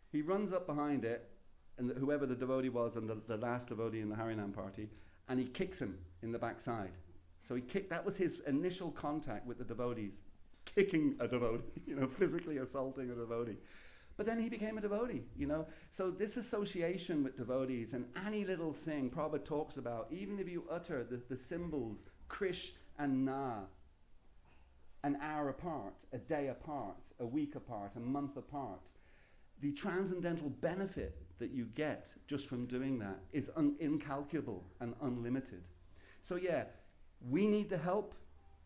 He runs up behind it, and whoever the devotee was, and the last devotee in the Harinam party, and he kicks him in the backside. So that was his initial contact with the devotees, kicking a devotee, you know, physically assaulting a devotee. But then he became a devotee, you know. So this association with devotees, and any little thing Prabhupada talks about, even if you utter the symbols Krish and Na, an hour apart, a day apart, a week apart, a month apart, the transcendental benefit that you get just from doing that is incalculable and unlimited. So yeah, we need the help,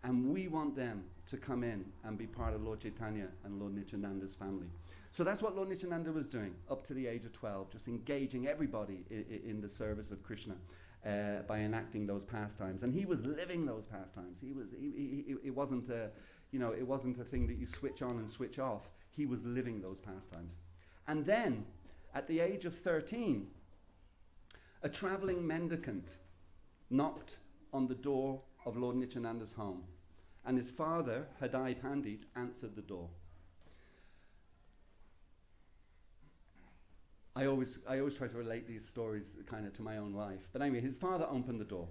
and we want them to come in and be part of Lord Chaitanya and Lord Nityananda's family. So that's what Lord Nityananda was doing up to the age of 12, just engaging everybody in the service of Krishna by enacting those pastimes. And he was living those pastimes. It wasn't it wasn't a thing that you switch on and switch off. He was living those pastimes. And then, at the age of 13, a traveling mendicant knocked on the door of Lord Nityananda's home, and his father, Hadai Pandit, answered the door. I always try to relate these stories kind of to my own life. But anyway, his father opened the door,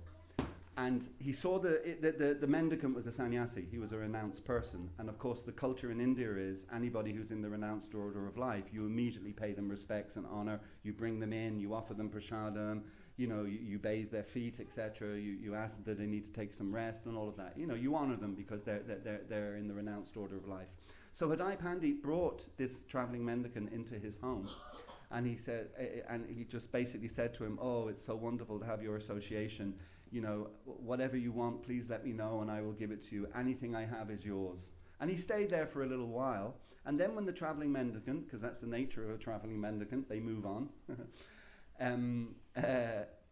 and he saw the mendicant was a sannyasi. He was a renounced person. And of course, the culture in India is anybody who's in the renounced order of life, you immediately pay them respects and honor. You bring them in, you offer them prasadam, you know, you bathe their feet, etc. You ask them that they need to take some rest and all of that. You know, you honor them because they're in the renounced order of life. So Hadai Pandit brought this traveling mendicant into his home. And he said, and he just basically said to him, "Oh, it's so wonderful to have your association. You know, whatever you want, please let me know, and I will give it to you. Anything I have is yours." And he stayed there for a little while. And then when the traveling mendicant, because that's the nature of a traveling mendicant, they move on.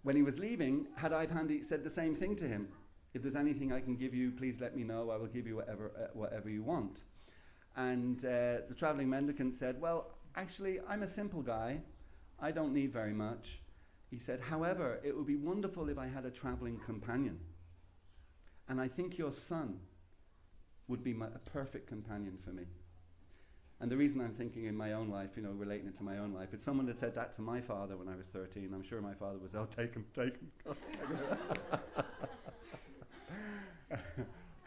When he was leaving, Hadai Pandit said the same thing to him. "If there's anything I can give you, please let me know. I will give you whatever you want." And the traveling mendicant said, "Well, actually, I'm a simple guy. I don't need very much." He said, "However, it would be wonderful if I had a traveling companion. And I think your son would be a perfect companion for me." And the reason I'm thinking in my own life, you know, relating it to my own life, it's someone that said that to my father when I was 13. I'm sure my father was, "Oh, take him."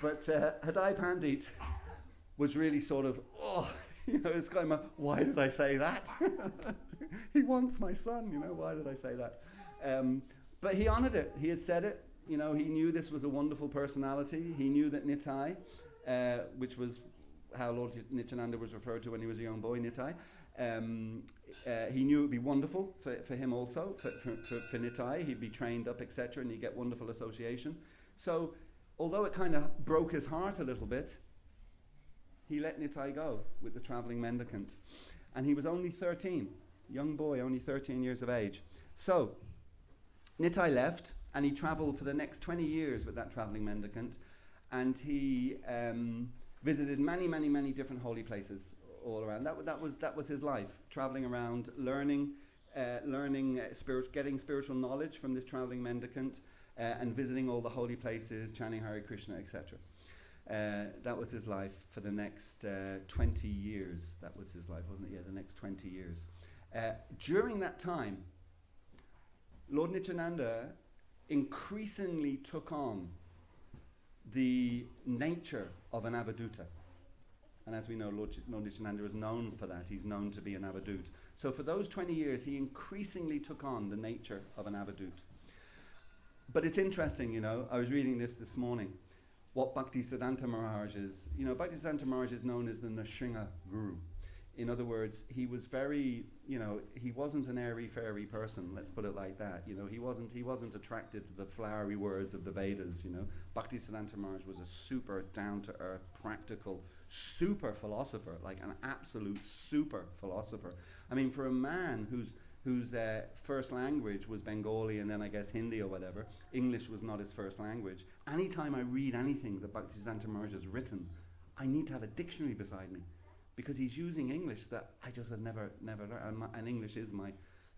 But Hadai Pandit was really sort of, you know, it's kind of, why did I say that? He wants my son, you know, why did I say that? But he honored it. He had said it. You know, he knew this was a wonderful personality. He knew that Nitai, which was how Lord Nityananda was referred to when he was a young boy, Nitai, he knew it would be wonderful for him also, for Nitai. He'd be trained up, etc., and he'd get wonderful association. So, although it kind of broke his heart a little bit, he let Nitai go with the traveling mendicant. And he was only 13, young boy, only 13 years of age. So, Nitai left, And he travelled for the next 20 years with that travelling mendicant, and he visited many, many, many different holy places all around. That was his life, travelling around, learning, getting spiritual knowledge from this travelling mendicant, and visiting all the holy places, chanting Hare Krishna, etc. That was his life for the next 20 years. That was his life, wasn't it? Yeah, the next 20 years. During that time, Lord Nityananda increasingly took on the nature of an avadhuta. And as we know, Lord Nityananda is known for that. He's known to be an avadhut. So for those 20 years, he increasingly took on the nature of an avadhut. But it's interesting, you know, I was reading this morning, what Bhaktisiddhanta Maharaj is. You know, Bhaktisiddhanta Maharaj is known as the Nrsimha Guru. In other words, he was very, you know, he wasn't an airy-fairy person, let's put it like that. You know, he wasn't attracted to the flowery words of the Vedas, you know. Bhaktisiddhanta Maharaj was a super down-to-earth, practical, super philosopher, like an absolute super philosopher. I mean, for a man whose first language was Bengali and then I guess Hindi or whatever, English was not his first language. Anytime I read anything that Bhaktisiddhanta Maharaj has written, I need to have a dictionary beside me, because he's using English that I just had never learned, and English is my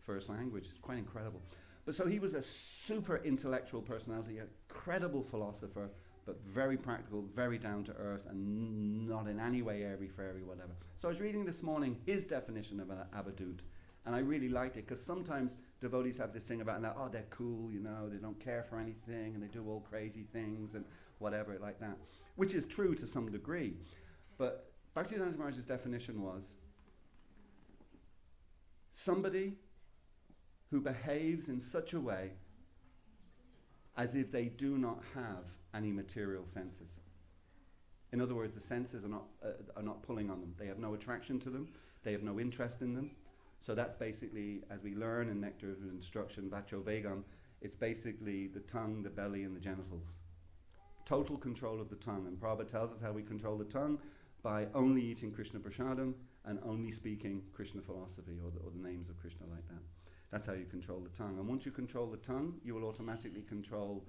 first language. It's quite incredible. But so he was a super intellectual personality, a credible philosopher, but very practical, very down to earth, and not in any way airy-fairy, whatever. So I was reading this morning his definition of an avadhut, and I really liked it, because sometimes devotees have this thing about, now, oh, they're cool, you know, they don't care for anything, and they do all crazy things, and whatever like that, which is true to some degree. But Bhaktisiddhanta Maharaj's definition was somebody who behaves in such a way as if they do not have any material senses. In other words, the senses are not pulling on them. They have no attraction to them. They have no interest in them. So that's basically, as we learn in Nectar of Instruction, Vacho Vegam, it's basically the tongue, the belly, and the genitals. Total control of the tongue. And Prabhupada tells us how we control the tongue, by only eating Krishna Prasadam and only speaking Krishna philosophy or the names of Krishna like that. That's how you control the tongue. And once you control the tongue, you will automatically control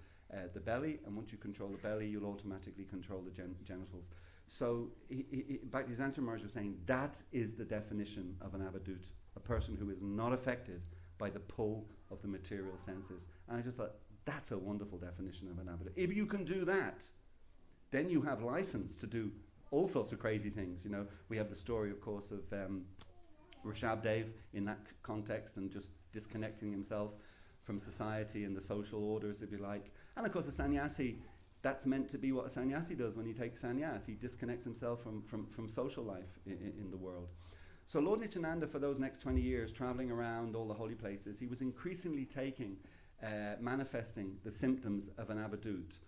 the belly, and once you control the belly, you'll automatically control the genitals. So Bhaktisiddhanta Maharaj was saying that is the definition of an avadhut, a person who is not affected by the pull of the material senses. And I just thought, that's a wonderful definition of an avadhut. If you can do that, then you have license to do all sorts of crazy things. You know, we have the story, of course, of Rishabdev in that context, and just disconnecting himself from society and the social orders, if you like. And of course, a sannyasi, that's meant to be what a sannyasi does when he takes sannyas. He disconnects himself from social life in the world. So Lord Nityananda, for those next 20 years, traveling around all the holy places, he was increasingly manifesting the symptoms of an avadhut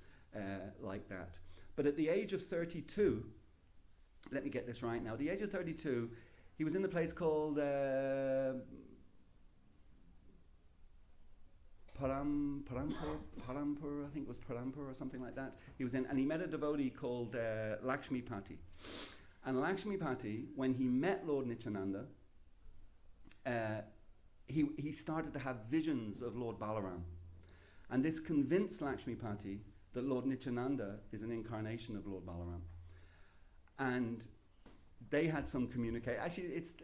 like that. But at the age of 32, let me get this right now. At the age of 32, he was in the place called Parampur, I think it was Parampur or something like that. He was in, and he met a devotee called Lakshmipati. And Lakshmipati, when he met Lord Nityananda, he started to have visions of Lord Balaram. And this convinced Lakshmipati that Lord Nityananda is an incarnation of Lord Balaram. And they had some communication. Actually, it's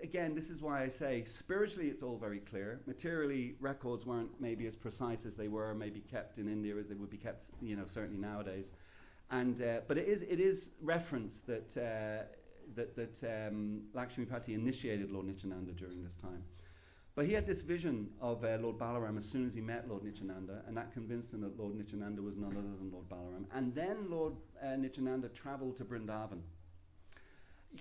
again, this is why I say spiritually it's all very clear. Materially, records weren't maybe as precise as they were maybe kept in India as they would be kept, you know, certainly nowadays. And but it is referenced that Lakshmipati initiated Lord Nityananda during this time. But he had this vision of Lord Balaram as soon as he met Lord Nityananda, and that convinced him that Lord Nityananda was none other than Lord Balaram. And then Lord Nityananda traveled to Vrindavan.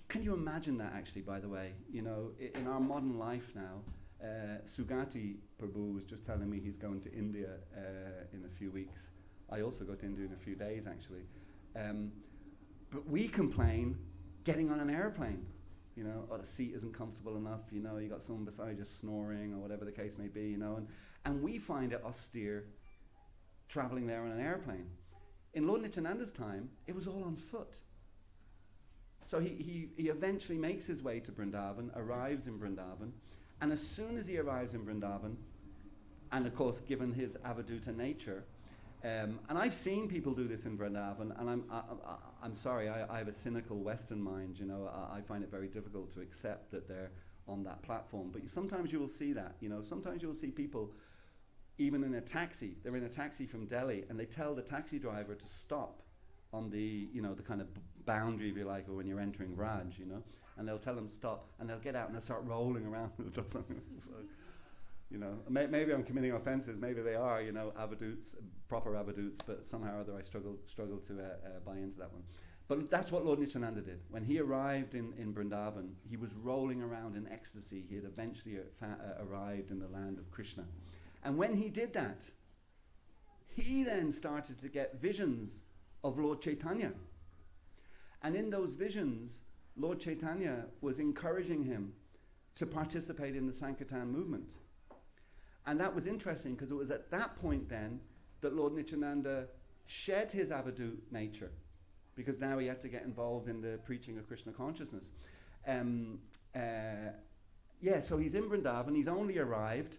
Can you imagine that, actually, by the way? You know, in our modern life now, Sugati Prabhu was just telling me he's going to India in a few weeks. I also go to India in a few days, actually. But we complain getting on an airplane. You know, or the seat isn't comfortable enough, you know, you got someone beside you snoring or whatever the case may be, you know, and we find it austere traveling there on an airplane. In Lord Nityananda's time, it was all on foot. So he eventually makes his way to Vrindavan, arrives in Vrindavan, and as soon as he arrives in Vrindavan, And of course, given his avadhuta nature, and I've seen people do this in Vrindavan, and I'm sorry, I have a cynical Western mind, you know, I find it very difficult to accept that they're on that platform. But sometimes you will see that, you know, sometimes you will see people even in a taxi, they're in a taxi from Delhi, and they tell the taxi driver to stop on the, you know, the kind of boundary, if you like, or when you're entering Raj, you know, and they'll tell them to stop, and they'll get out and they'll start rolling around or something. You know, maybe I'm committing offences, maybe they are, you know, avadhuts, proper avadhuts, but somehow or other I struggle to buy into that one. But that's what Lord Nityananda did. When he arrived in Vrindavan, he was rolling around in ecstasy. He had eventually arrived in the land of Krishna. And when he did that, he then started to get visions of Lord Chaitanya. And in those visions, Lord Chaitanya was encouraging him to participate in the Sankirtan movement. And that was interesting because it was at that point then that Lord Nityananda shed his avadhut nature, because now he had to get involved in the preaching of Krishna consciousness. So he's in Vrindavan, he's only arrived,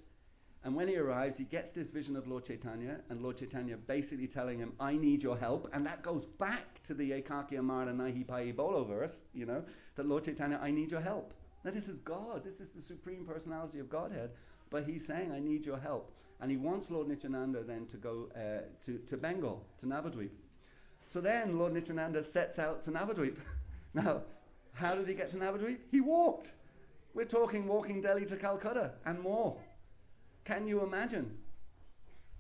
and when he arrives, he gets this vision of Lord Chaitanya, and Lord Chaitanya basically telling him, I need your help, and that goes back to the Ekakya Mara Nahi Pai Bolo verse, you know, that Lord Chaitanya, I need your help. Now this is God, this is the Supreme Personality of Godhead, but he's saying, I need your help. And he wants Lord Nityananda then to go to Bengal, to Navadvip. So then Lord Nityananda sets out to Navadvip. Now, how did he get to Navadvip? He walked. We're talking walking Delhi to Calcutta and more. Can you imagine?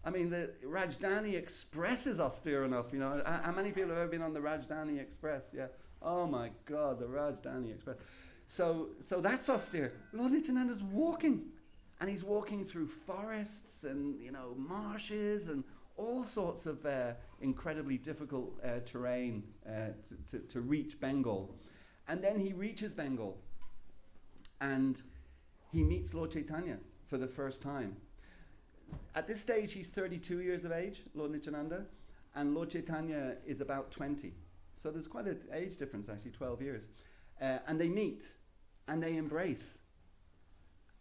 I mean, the Rajdhani Express is austere enough, you know. How many people have ever been on the Rajdhani Express? Yeah. Oh my God, the Rajdhani Express. So that's austere. Lord Nityananda's walking. And he's walking through forests and, you know, marshes and all sorts of incredibly difficult terrain to reach Bengal. And then he reaches Bengal and he meets Lord Chaitanya for the first time. At this stage, he's 32 years of age, Lord Nityananda, and Lord Chaitanya is about 20. So there's quite an age difference, actually, 12 years. And they meet and they embrace.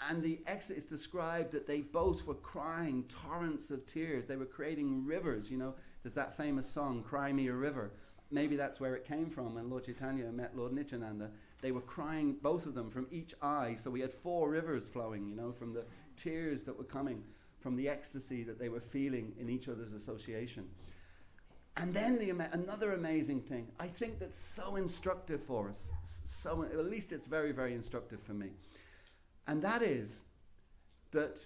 And the exit is described that they both were crying torrents of tears. They were creating rivers, you know. There's that famous song, Cry Me a River. Maybe that's where it came from when Lord Chaitanya met Lord Nityananda. They were crying, both of them, from each eye. So we had 4 rivers flowing, you know, from the tears that were coming, from the ecstasy that they were feeling in each other's association. And then another amazing thing, I think that's so instructive for us, at least it's very, very instructive for me. And that is that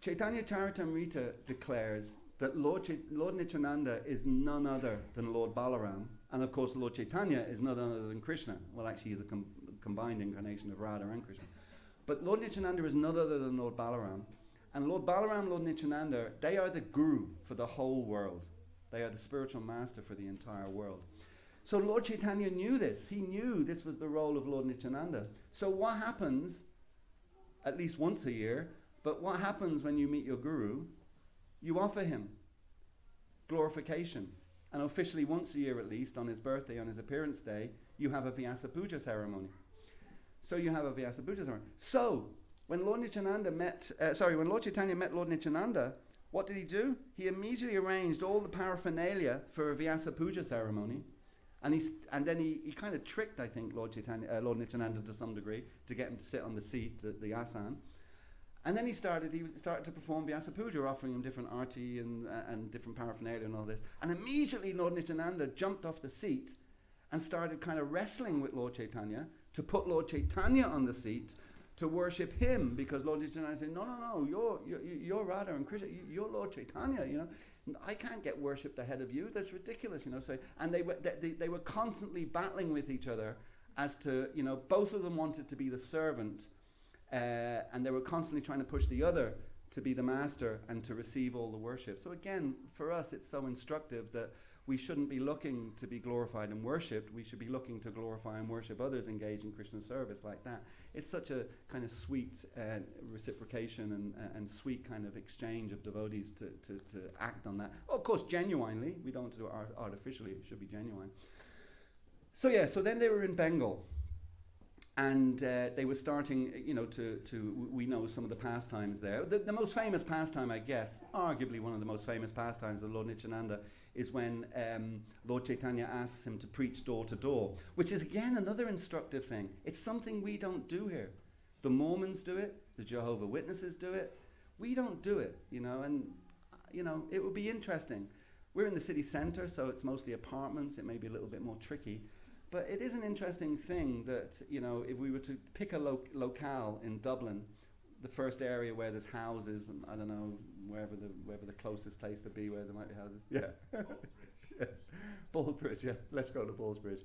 Chaitanya Charitamrita declares that Lord Nityananda is none other than Lord Balaram. And of course, Lord Chaitanya is none other than Krishna. Well, actually, he's a combined incarnation of Radha and Krishna. But Lord Nityananda is none other than Lord Balaram. And Lord Balaram, Lord Nityananda, they are the guru for the whole world. They are the spiritual master for the entire world. So Lord Chaitanya knew this. He knew this was the role of Lord Nityananda. So what happens, at least once a year, but what happens when you meet your guru? You offer him glorification. And officially once a year at least, on his birthday, on his appearance day, you have a Vyasa Puja ceremony. So you have a Vyasa Puja ceremony. So when Lord Chaitanya met Lord Nityananda, what did he do? He immediately arranged all the paraphernalia for a Vyasa Puja ceremony. And then he kind of tricked, I think, Lord Nityananda to some degree, to get him to sit on the seat, the asan. And then he started to perform Vyasa Puja, offering him different arti and different paraphernalia and all this. And immediately Lord Nityananda jumped off the seat and started kind of wrestling with Lord Chaitanya to put Lord Chaitanya on the seat to worship him, because Lord Nityananda said, no, you're Radha and Krishna, you're Lord Chaitanya, you know. I can't get worshipped ahead of you. That's ridiculous, you know. So, and they were constantly battling with each other as to, you know, both of them wanted to be the servant, and they were constantly trying to push the other to be the master and to receive all the worship. So again, for us, it's so instructive that we shouldn't be looking to be glorified and worshipped. We should be looking to glorify and worship others, engage in Krishna's service like that. It's such a kind of sweet reciprocation and sweet kind of exchange of devotees to act on that. Of course, genuinely. We don't want to do it artificially. It should be genuine. So then they were in Bengal. And they were starting, we know some of the pastimes there. The most famous pastime, I guess, arguably one of the most famous pastimes of Lord Nityananda, is when Lord Chaitanya asks him to preach door to door, which is, again, another instructive thing. It's something we don't do here. The Mormons do it, the Jehovah's Witnesses do it. We don't do it, and it would be interesting. We're in the city centre, so it's mostly apartments. It may be a little bit more tricky. But it is an interesting thing that, if we were to pick a locale in Dublin, the first area where there's houses, and I don't know, wherever the closest place to be where there might be houses. Yeah. Ballsbridge, yeah. Let's go to Ballsbridge.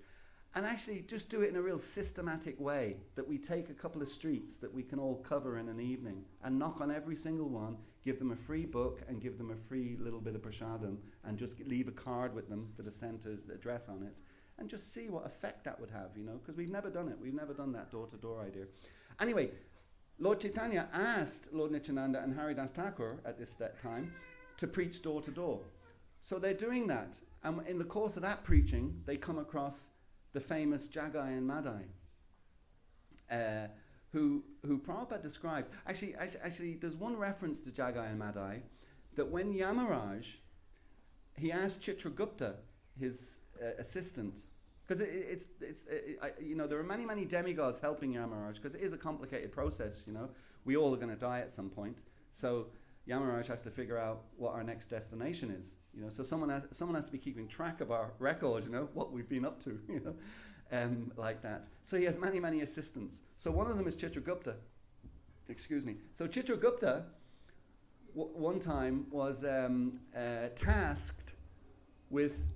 And actually just do it in a real systematic way, that we take a couple of streets that we can all cover in an evening and knock on every single one, give them a free book and give them a free little bit of prasadam, and just leave a card with them for the centre's address on it, and just see what effect that would have, because we've never done it. We've never done that door-to-door idea. Anyway, Lord Chaitanya asked Lord Nityananda and Haridas Thakur at this time to preach door-to-door. So they're doing that. And in the course of that preaching, they come across the famous Jagai and Madai, who Prabhupada describes. Actually, there's one reference to Jagai and Madai, that when Yamaraj, he asked Chitragupta, his assistant, because there are many demigods helping Yamaraj, because it is a complicated process. We all are going to die at some point, so Yamaraj has to figure out what our next destination is. So someone has to be keeping track of our record. What we've been up to. Like that. So he has many assistants. So one of them is Chitragupta. Excuse me. So Chitragupta one time was tasked with,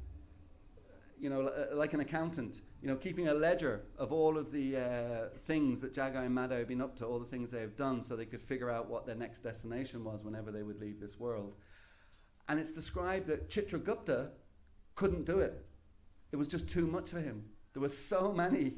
like an accountant, keeping a ledger of all of the things that Jagai and Madai have been up to, all the things they have done, so they could figure out what their next destination was whenever they would leave this world. And it's described that Chitragupta couldn't do it. It was just too much for him. There were so many,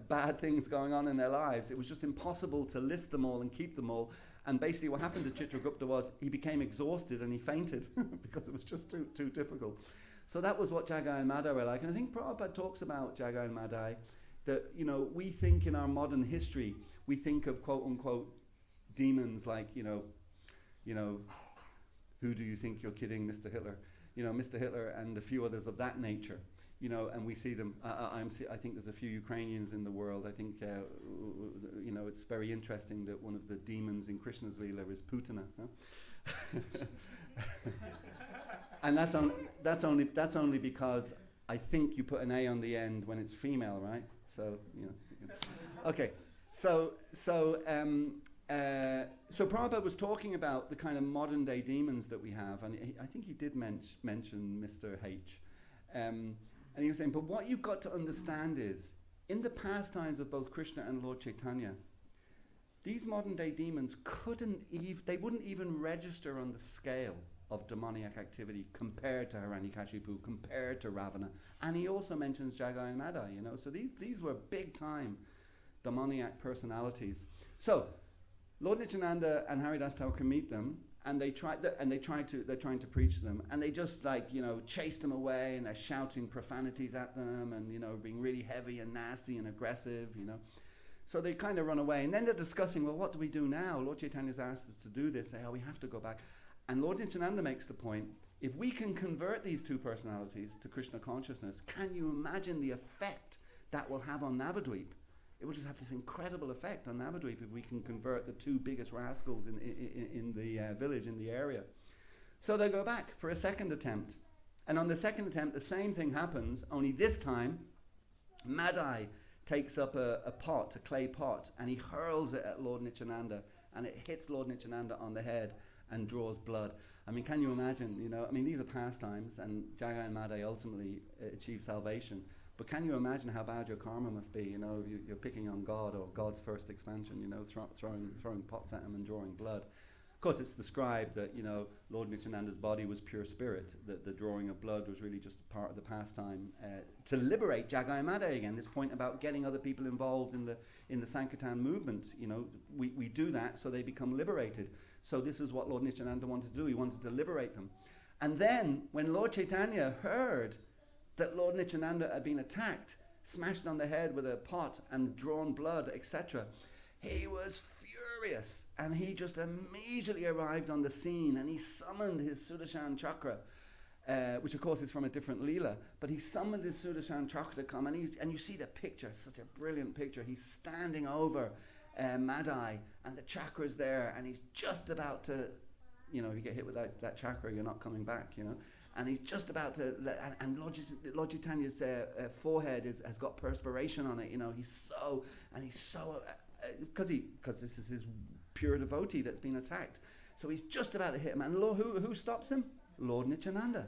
bad things going on in their lives. It was just impossible to list them all and keep them all. And basically what happened to Chitragupta was he became exhausted and he fainted because it was just too difficult. So that was what Jagai and Madai were like. And I think Prabhupada talks about Jagai and Madai, that, we think in our modern history, we think of quote unquote demons like, who do you think you're kidding, Mr. Hitler? Mr. Hitler and a few others of that nature. And we see them. I think there's a few Ukrainians in the world. I think, it's very interesting that one of the demons in Krishna's Leela is Putana. Huh? And that's only because I think you put an A on the end when it's female, right? So Okay. So Prabhupada was talking about the kind of modern day demons that we have, and I think he did mention Mr. H. And he was saying, but what you've got to understand is, in the pastimes of both Krishna and Lord Chaitanya, these modern day demons they wouldn't even register on the scale of demoniac activity compared to Hiranyakashipu, compared to Ravana. And he also mentions Jagai and Madai, so these were big time demoniac personalities. So Lord Nityananda and Haridas Thakur meet them, and they're trying to preach to them, and they just chase them away, and they're shouting profanities at them, and being really heavy and nasty and aggressive, So they kind of run away, and then they're discussing, well, what do we do now? Lord Chaitanya's asked us to do this. Say, we have to go back. And Lord Nityananda makes the point: if we can convert these two personalities to Krishna consciousness, can you imagine the effect that will have on Navadvip? It will just have this incredible effect on Navadvip if we can convert the two biggest rascals in the village, in the area. So they go back for a second attempt. And on the second attempt, the same thing happens, only this time, Madai takes up a clay pot, and he hurls it at Lord Nityananda, and it hits Lord Nityananda on the head and draws blood. I mean, can you imagine, these are pastimes, and Jagai and Madai ultimately achieve salvation. But can you imagine how bad your karma must be? You're picking on God, or God's first expansion, throwing pots at him and drawing blood. Of course, it's described that, Lord Nityananda's body was pure spirit, that the drawing of blood was really just part of the pastime to liberate Jagai and Madai again. This point about getting other people involved in the Sankirtan movement, we do that so they become liberated. So this is what Lord Nityananda wanted to do. He wanted to liberate them. And then, when Lord Chaitanya heard that Lord Nityananda had been attacked, smashed on the head with a pot and drawn blood, etc. He was furious, and he just immediately arrived on the scene, and he summoned his Sudarshan chakra, which of course is from a different Leela, but he summoned his Sudarshan chakra to come, and you see the picture, such a brilliant picture. He's standing over Madai, and the chakra's there, and he's just about to, you know, you get hit with that chakra, you're not coming back, you know. And he's just about to, and Lord Chaitanya's forehead has got perspiration on it, you know. He's so, because this is his pure devotee that's been attacked. So he's just about to hit him, and who stops him? Lord Nityananda.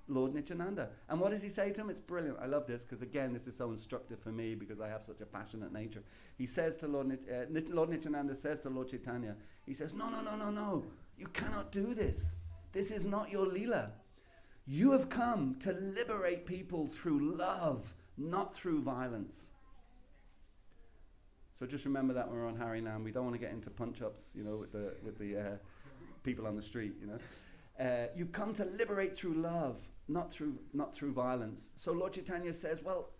Lord Nityananda. And what does he say to him? It's brilliant. I love this, because again, this is so instructive for me, because I have such a passionate nature. He says to Lord Nityananda says to Lord Chaitanya, he says, no, you cannot do this. This is not your Leela. You have come to liberate people through love, not through violence. So just remember that when we're on Harinam. We don't want to get into punch-ups, you know, with the people on the street, you know. You've come to liberate through love, not through violence. So Lord Chaitanya says, well,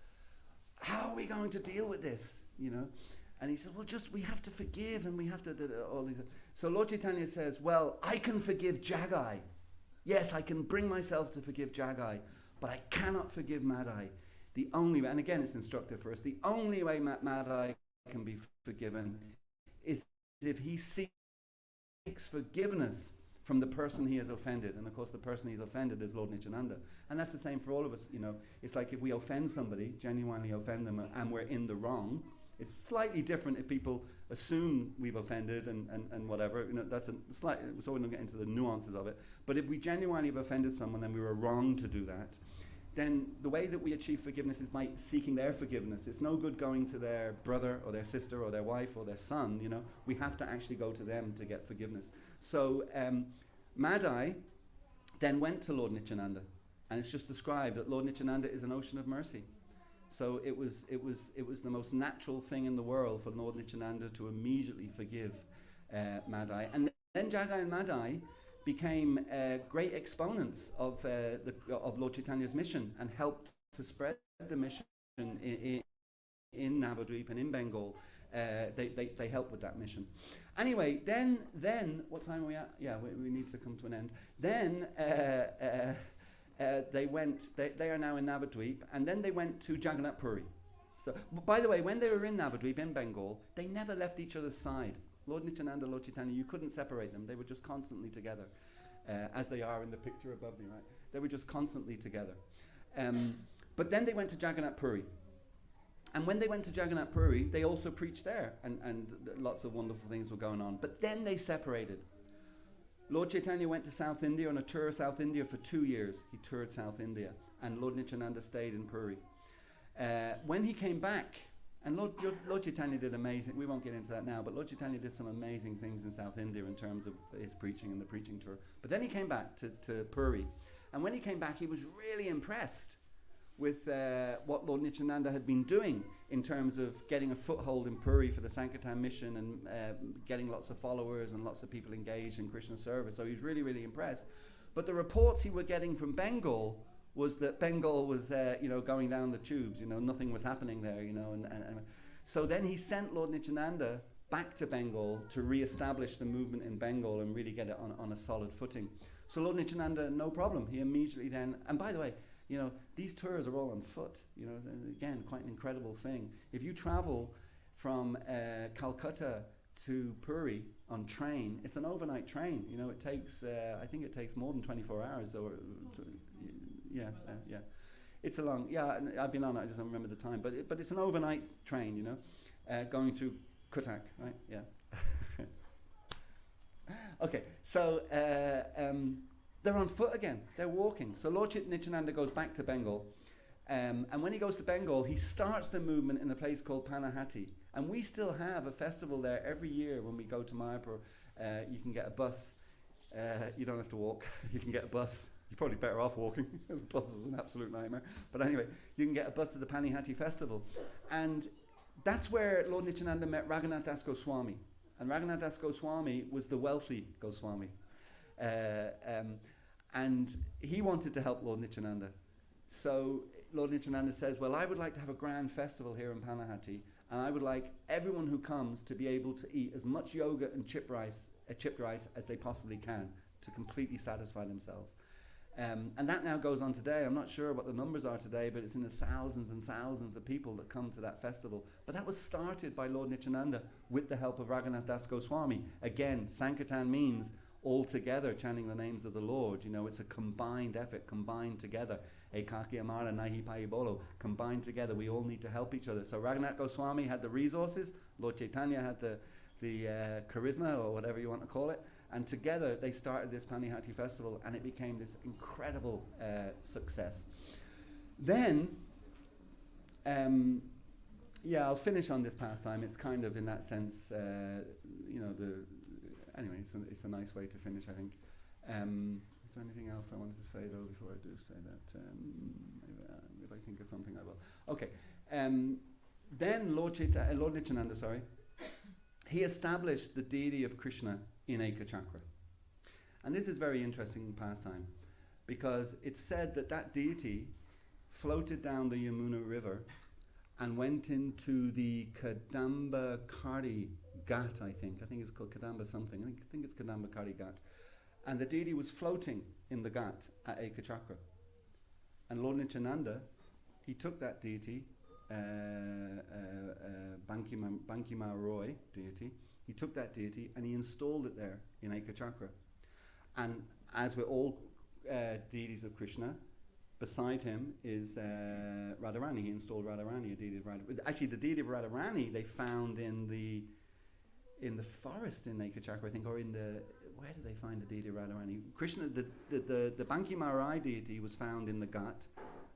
how are we going to deal with this, you know? And he says, well, we have to forgive, and we have to do all these. So Lord Chaitanya says, well, I can forgive Jagai. Yes, I can bring myself to forgive Jagai, but I cannot forgive Madai. The only way, and again it's instructive for us, the only way Madai can be forgiven is if he seeks forgiveness from the person he has offended. And of course the person he's offended is Lord Nityananda. And that's the same for all of us, you know. It's like if we offend somebody, genuinely offend them, and we're in the wrong. It's slightly different if people assume we've offended and whatever. You know, that's a slight, so we don't get into the nuances of it. But if we genuinely have offended someone and we were wrong to do that, then the way that we achieve forgiveness is by seeking their forgiveness. It's no good going to their brother or their sister or their wife or their son, you know. We have to actually go to them to get forgiveness. So Madai then went to Lord Nityananda, and it's just described that Lord Nityananda is an ocean of mercy. So it was the most natural thing in the world for Lord Nityananda to immediately forgive Madai. And then Jagai and Madai became great exponents of Lord Chaitanya's mission, and helped to spread the mission in Navadvip and in Bengal. They helped with that mission. Anyway, then what time are we at? Yeah, we need to come to an end. Then they are now in Navadvip, and then they went to Jagannath Puri. So, by the way, when they were in Navadvip, in Bengal, they never left each other's side. Lord Nityananda, Lord Chaitanya, you couldn't separate them. They were just constantly together, as they are in the picture above me, right? They were just constantly together. But then they went to Jagannath Puri. And when they went to Jagannath Puri, they also preached there, and lots of wonderful things were going on. But then they separated. Lord Chaitanya went to South India on a tour of South India for 2 years. He toured South India, and Lord Nityananda stayed in Puri. When he came back, and Lord Chaitanya did amazing, we won't get into that now, but Lord Chaitanya did some amazing things in South India in terms of his preaching and the preaching tour. But then he came back to Puri, and when he came back, he was really impressed with what Lord Nityananda had been doing in terms of getting a foothold in Puri for the Sankirtan mission, and getting lots of followers and lots of people engaged in Krishna service. So he was really, really impressed. But the reports he were getting from Bengal was that Bengal was, going down the tubes. You know, nothing was happening there. You know, and so then he sent Lord Nityananda back to Bengal to re-establish the movement in Bengal and really get it on a solid footing. So Lord Nityananda, no problem. He immediately then, and by the way, you know, these tours are all on foot. You know, again, quite an incredible thing. If you travel from Calcutta to Puri on train, it's an overnight train. You know, it takes, I think it takes more than 24 hours. Or yeah. It's a long, I've been on it, I just don't remember the time. But it's an overnight train, you know, going through Cuttack, right? Yeah. Okay, so they're on foot again. They're walking. So Lord Nityananda goes back to Bengal. And when he goes to Bengal, he starts the movement in a place called Panahati. And we still have a festival there every year when we go to Mayapur. You can get a bus. You don't have to walk. You can get a bus. You're probably better off walking. The bus is an absolute nightmare. But anyway, you can get a bus to the Panihati festival. And that's where Lord Nityananda met Raghunath Das Goswami. And Raghunath Das Goswami was the wealthy Goswami. And he wanted to help Lord Nityananda. So Lord Nityananda says, well, I would like to have a grand festival here in Panahati, and I would like everyone who comes to be able to eat as much yogurt and chipped rice as they possibly can to completely satisfy themselves. And that now goes on today. I'm not sure what the numbers are today, but it's in the thousands and thousands of people that come to that festival. But that was started by Lord Nityananda with the help of Raghunath Das Goswami. Again, Sankirtan means all together chanting the names of the Lord. You know, it's a combined effort, combined together. Ekaki Amara Nahi Pai Bolo, combined together. We all need to help each other. So Raghunath Goswami had the resources, Lord Chaitanya had the charisma, or whatever you want to call it, and together they started this Panihati festival, and it became this incredible success. Then, I'll finish on this pastime. It's kind of, in that sense, anyway, it's a nice way to finish, I think. Is there anything else I wanted to say, though, before I do say that? If I think of something, I will. Okay. Then Lord Nityananda, he established the deity of Krishna in Ekachakra. And this is very interesting pastime, because it's said that that deity floated down the Yamuna River and went into the Kadamba Kari Ghat, I think it's called Kadamba something. I think it's Kadamba Kari Ghat. And the deity was floating in the Ghat at Ekachakra. And Lord Nityananda, he took that deity, Bankima Roy deity, he took that deity and he installed it there in Ekachakra. And as with all deities of Krishna, beside him is Radharani. He installed Radharani, a deity of Radharani. Actually, the deity of Radharani they found in the forest in Ekachakra, I think, or in the, where did they find the deity of Radharani? Krishna, the Bankima Rai deity was found in the Ghat,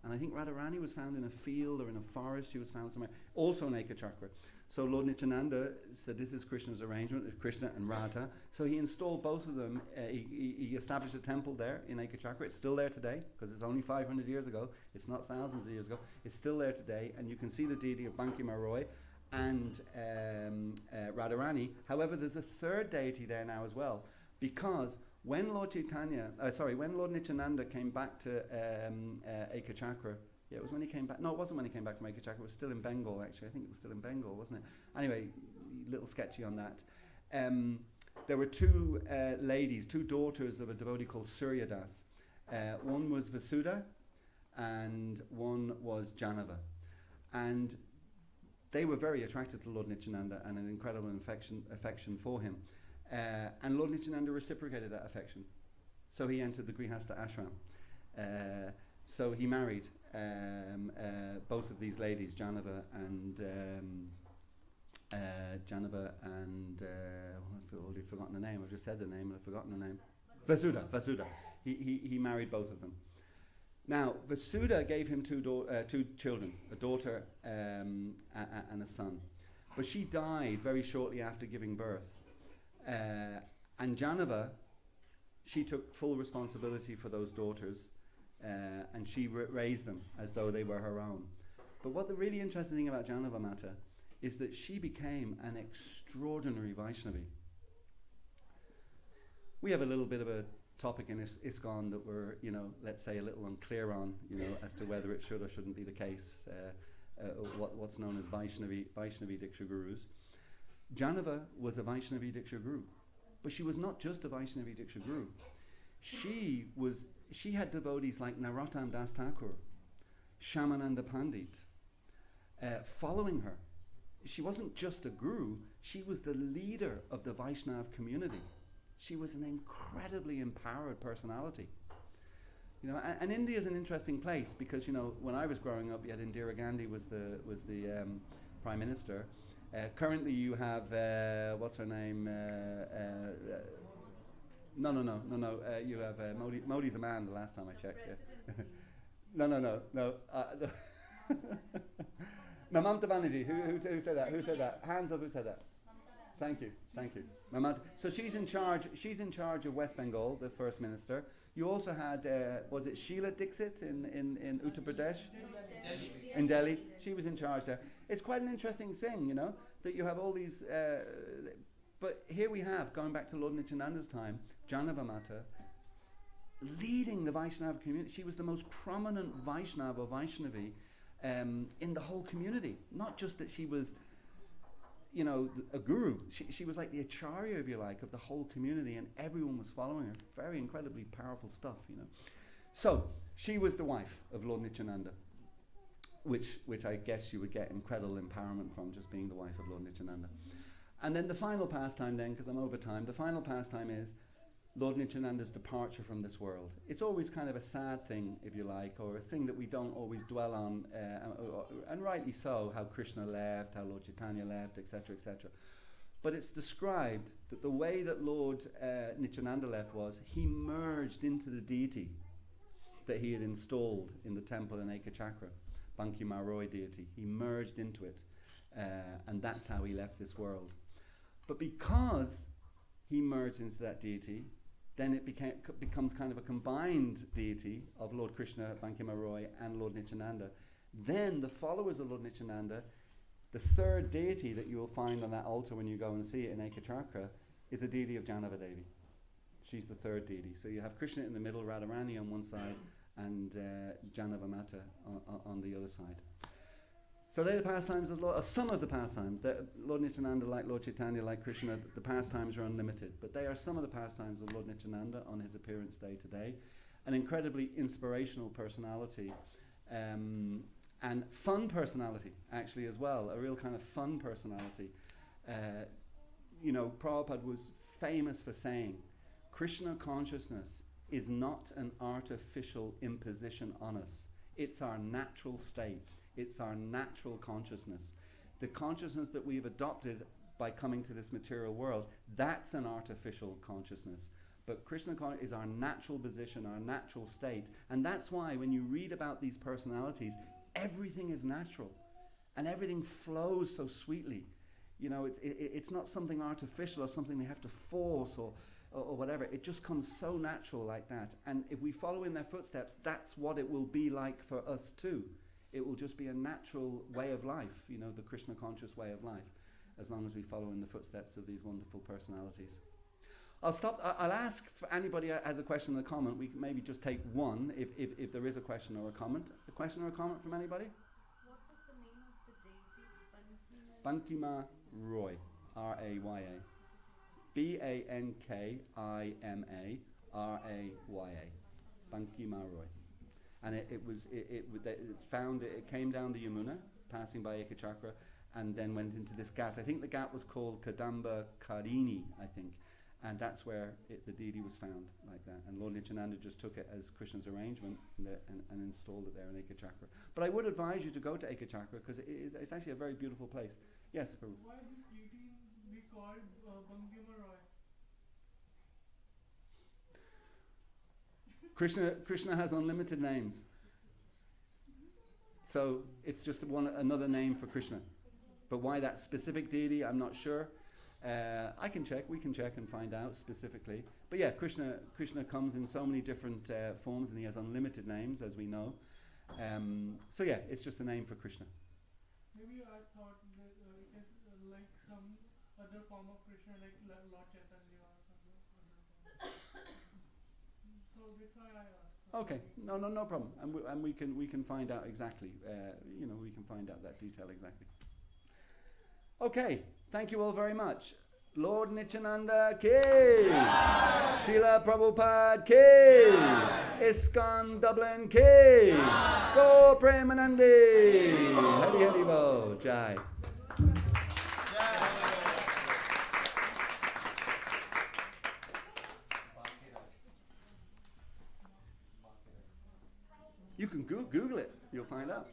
and I think Radharani was found in a field or in a forest. She was found somewhere, also in Ekachakra. So Lord Nityananda said, this is Krishna's arrangement, Krishna and Radha. So he installed both of them. He established a temple there in Ekachakra. It's still there today, because it's only 500 years ago. It's not thousands of years ago. It's still there today, and you can see the deity of Bankima Roy and Radharani. However, there's a third deity there now as well, because when Lord Nityananda came back to Ekachakra, it was when he came back. No, it wasn't when he came back from Ekachakra. It was still in Bengal, actually. I think it was still in Bengal, wasn't it? Anyway, a little sketchy on that. There were two ladies, two daughters of a devotee called Surya Das. One was Vasudha, and one was Janava. And they were very attracted to Lord Nityananda and an incredible affection for him. And Lord Nityananda reciprocated that affection. So he entered the Grihastha ashram. So he married both of these ladies, Janava and I've already forgotten the name. I've just said the name and I've forgotten the name. Vasudha. He married both of them. Now, Vasudha gave him two children, a daughter and a son. But she died very shortly after giving birth. And Janava, she took full responsibility for those daughters, and she raised them as though they were her own. But what the really interesting thing about Janava Mata is that she became an extraordinary Vaishnavi. We have a little bit of a topic in ISKCONE that we're, let's say a little unclear on, as to whether it should or shouldn't be the case, what's known as Vaishnavi Diksha Gurus. Janava was a Vaishnavi Diksha Guru, but she was not just a Vaishnavi Diksha Guru. She had devotees like Narottam Das Thakur, Shyamananda Pandit, following her. She wasn't just a guru, she was the leader of the Vaishnav community. She was an incredibly empowered personality. And India is an interesting place because, when I was growing up, yet Indira Gandhi was the Prime Minister. Currently you have, what's her name? No. You have Modi's a man the last time I checked. No. Mamata Banerjee, who said that? Who said that? Hands up, who said that? Thank you. Mamata. So she's in charge of West Bengal, the First Minister. You also had, was it Sheila Dixit in Uttar Pradesh? In Delhi. She was in charge there. It's quite an interesting thing, that you have all these, but here we have, going back to Lord Nityananda's time, Janava Mata, leading the Vaishnava community. She was the most prominent Vaishnava, Vaishnavi, in the whole community. Not just that she was, you know, a guru. She was like the acharya, if you like, of the whole community, and everyone was following her. Very incredibly powerful stuff, you know. So she was the wife of Lord Nityananda, which I guess you would get incredible empowerment from, just being the wife of Lord Nityananda. And then the final pastime then, because I'm over time, the final pastime is Lord Nityananda's departure from this world. It's always kind of a sad thing, if you like, or a thing that we don't always dwell on, and rightly so, how Krishna left, how Lord Chaitanya left, etc., etc. But it's described that the way that Lord Nityananda left was he merged into the deity that he had installed in the temple in Ekachakra, Bankima Roy deity. He merged into it, and that's how he left this world. But because he merged into that deity, then it becomes kind of a combined deity of Lord Krishna, Bankima Roy, and Lord Nityananda. Then the followers of Lord Nityananda, the third deity that you will find on that altar when you go and see it in Ekachakra, is a deity of Janavadevi. She's the third deity. So you have Krishna in the middle, Radharani on one side, and Janavamata on the other side. So they're the pastimes of Lord, some of the pastimes. Lord Nityananda, like Lord Chaitanya, like Krishna, the pastimes are unlimited. But they are some of the pastimes of Lord Nityananda on his appearance day today. An incredibly inspirational personality, and fun personality, actually, as well. A real kind of fun personality. You know, Prabhupada was famous for saying, Krishna consciousness is not an artificial imposition on us. It's our natural state. It's our natural consciousness. The consciousness that we've adopted by coming to this material world, that's an artificial consciousness. But Krishna is our natural position, our natural state. And that's why when you read about these personalities, everything is natural. And everything flows so sweetly. You know, it's not something artificial or something they have to force or whatever. It just comes so natural like that. And if we follow in their footsteps, that's what it will be like for us too. It will just be a natural way of life, you know, the Krishna conscious way of life, as long as we follow in the footsteps of these wonderful personalities. I'll stop. I'll ask for anybody has a question or a comment. We can maybe just take one if there is a question or a comment. A question or a comment from anybody? What was the name of the deity? Bankima Roy, R-A-Y-A. B-A-N-K-I-M-A-R-A-Y-A. Bankima Roy. And it came down the Yamuna, passing by Ekachakra, and then went into this ghat. I think the ghat was called Kadamba Karini, I think. And that's where the deity was found, like that. And Lord Nityananda just took it as Krishna's arrangement and installed it there in Ekachakra. But I would advise you to go to Ekachakra, because it's actually a very beautiful place. Yes, Prabhu? Why this deity be called Bankima Roy? Krishna has unlimited names. So it's just another name for Krishna. But why that specific deity, I'm not sure. I can check, we can check and find out specifically. But yeah, Krishna comes in so many different forms, and he has unlimited names, as we know. So yeah, it's just a name for Krishna. Maybe I thought that it is like some other form of Krishna, like Lord Chaitanya or something. So that's why I asked. Okay, no problem. And we can find out exactly. You know, we can find out that detail exactly. Okay, thank you all very much. Lord Nityananda ki, Srila Prabhupada ki, ISKCONe Dublin ki, Go Premanandi, Hari Hari Bo, Jai. You can Google it, you'll find out.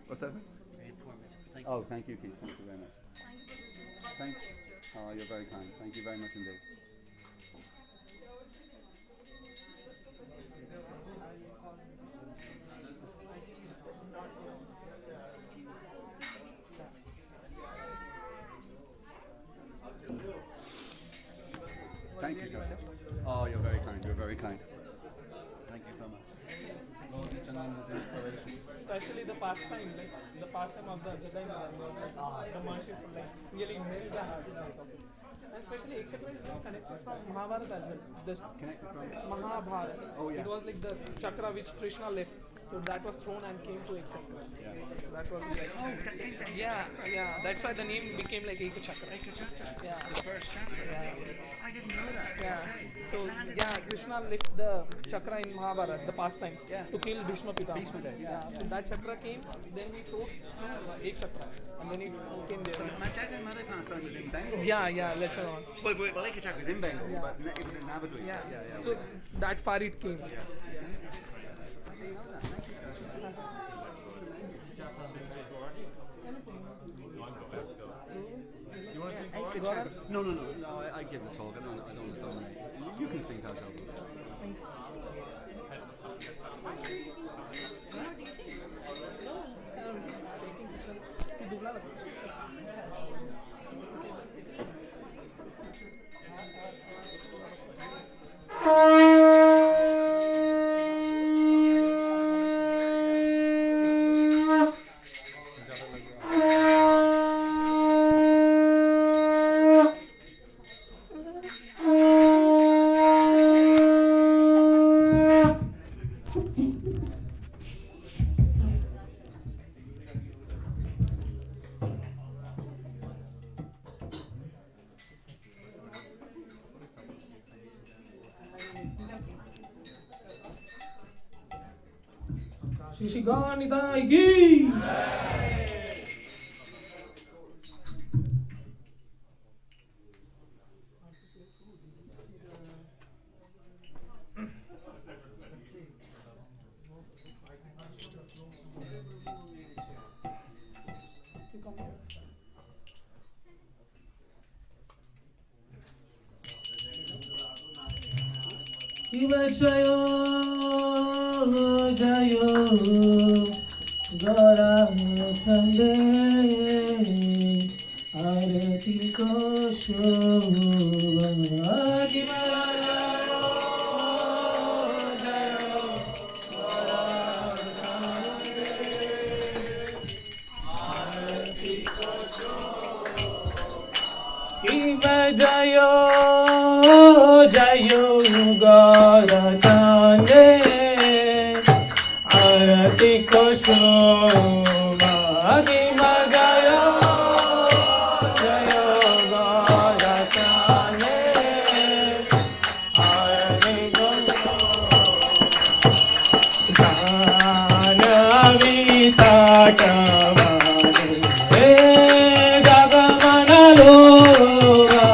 What's that? Very informative. Thank Oh, thank you, Keith. Thank you very much. Oh, you're very kind. Thank you very much indeed. Thank you, Joseph. Oh, you're very kind. You're very kind. Thank you so much. Especially the pastime, like the pastime of the Jadai like the merciful, like really melts the heart of it. And especially Ekchakra is being connected from Mahabharata as well. This Connected from. Mahabharata. Oh, yeah. It was like the chakra which Krishna left. So that was thrown and came to Ekchakra. Yeah. That was like. Yeah. That's why the name became like Ekchakra. Yeah. The first chapter. Yeah. I didn't know that. Yeah. So yeah, Krishna left the chakra in Mahabharata, the pastime, to kill Bhishma Pitama. Yeah. So that chakra came, then we threw एक chakra, and then it came there. Another pastime was in Bengal. Yeah, later on. Well, Ekachak was in Bengal, Yeah. but it was in Navadvip. Yeah. So that far it came. I didn't know that. Thank you, You want to sing Ekachak. No, I give the talk. I don't want to dominate. You can sing Kajal. ISKCONE Dublin. Jayo Jayo Gora Chande Arati ko shobha Jayo Gora Chande Arati ko shobha Jayo Jayo Gora Chande Arati ko shobha Jayo Jayo Gora Chande Arati ko Janavi Takamani Jagamana Loga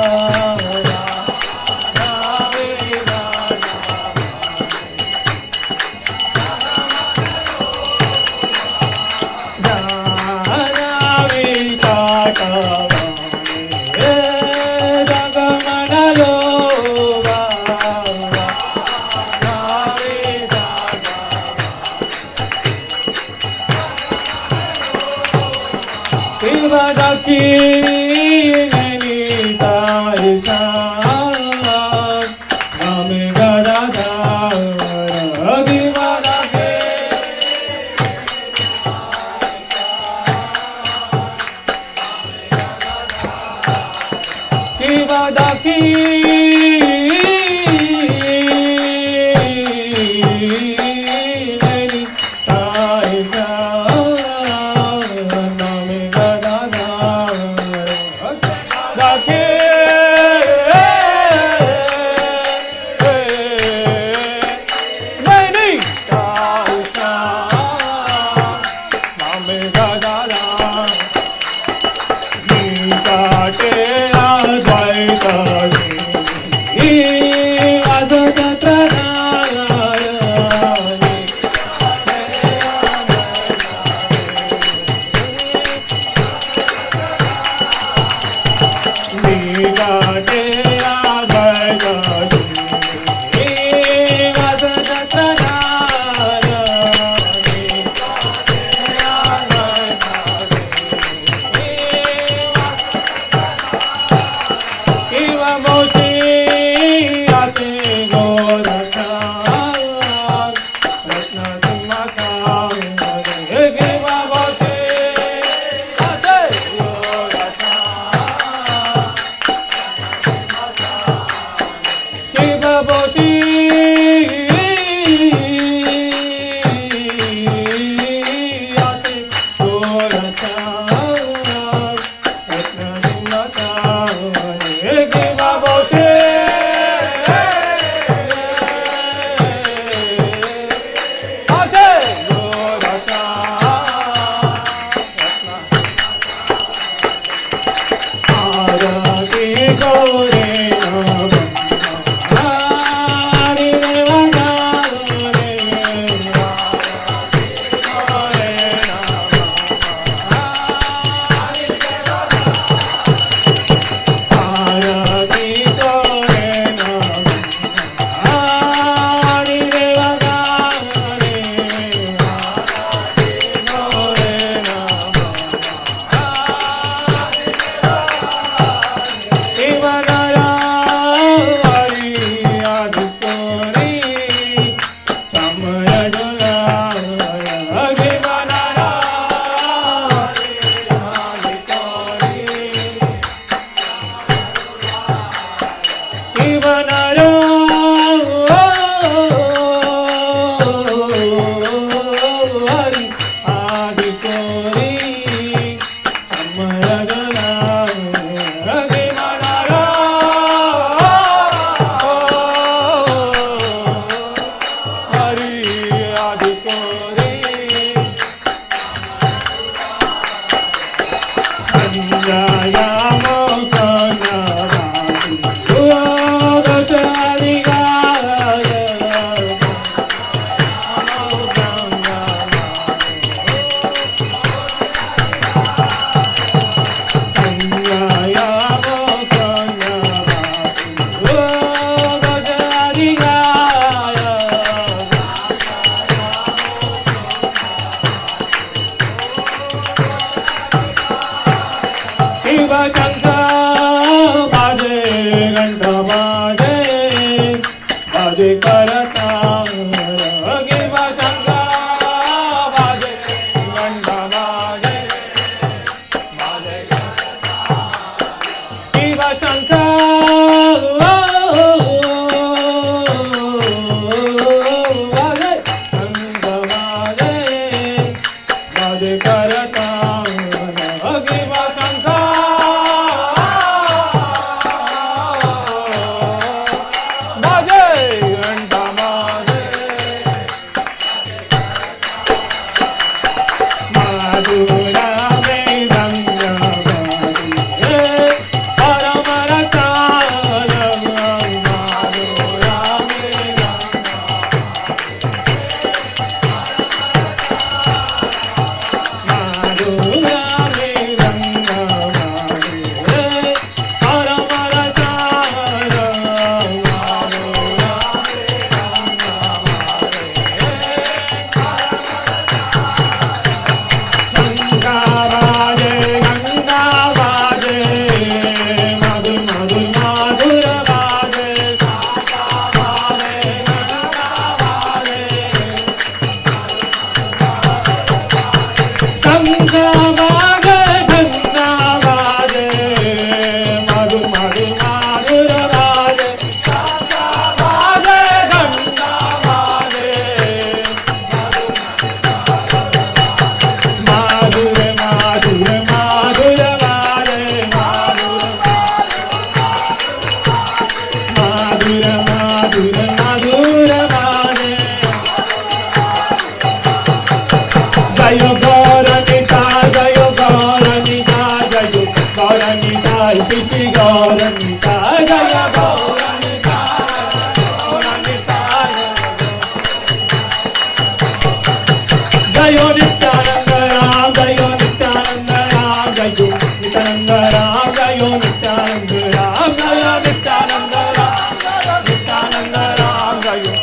Gayo Nityananda Ram, Gayo Nityananda Ram, Gayo Nityananda Ram, Gayo Nityananda Ram, Gayo Nityananda Ram, Nityananda Ram, Gayo.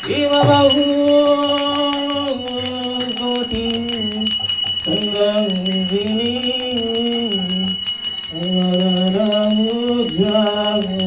Eva Bahu Goti Sangangini Avaramu Jagu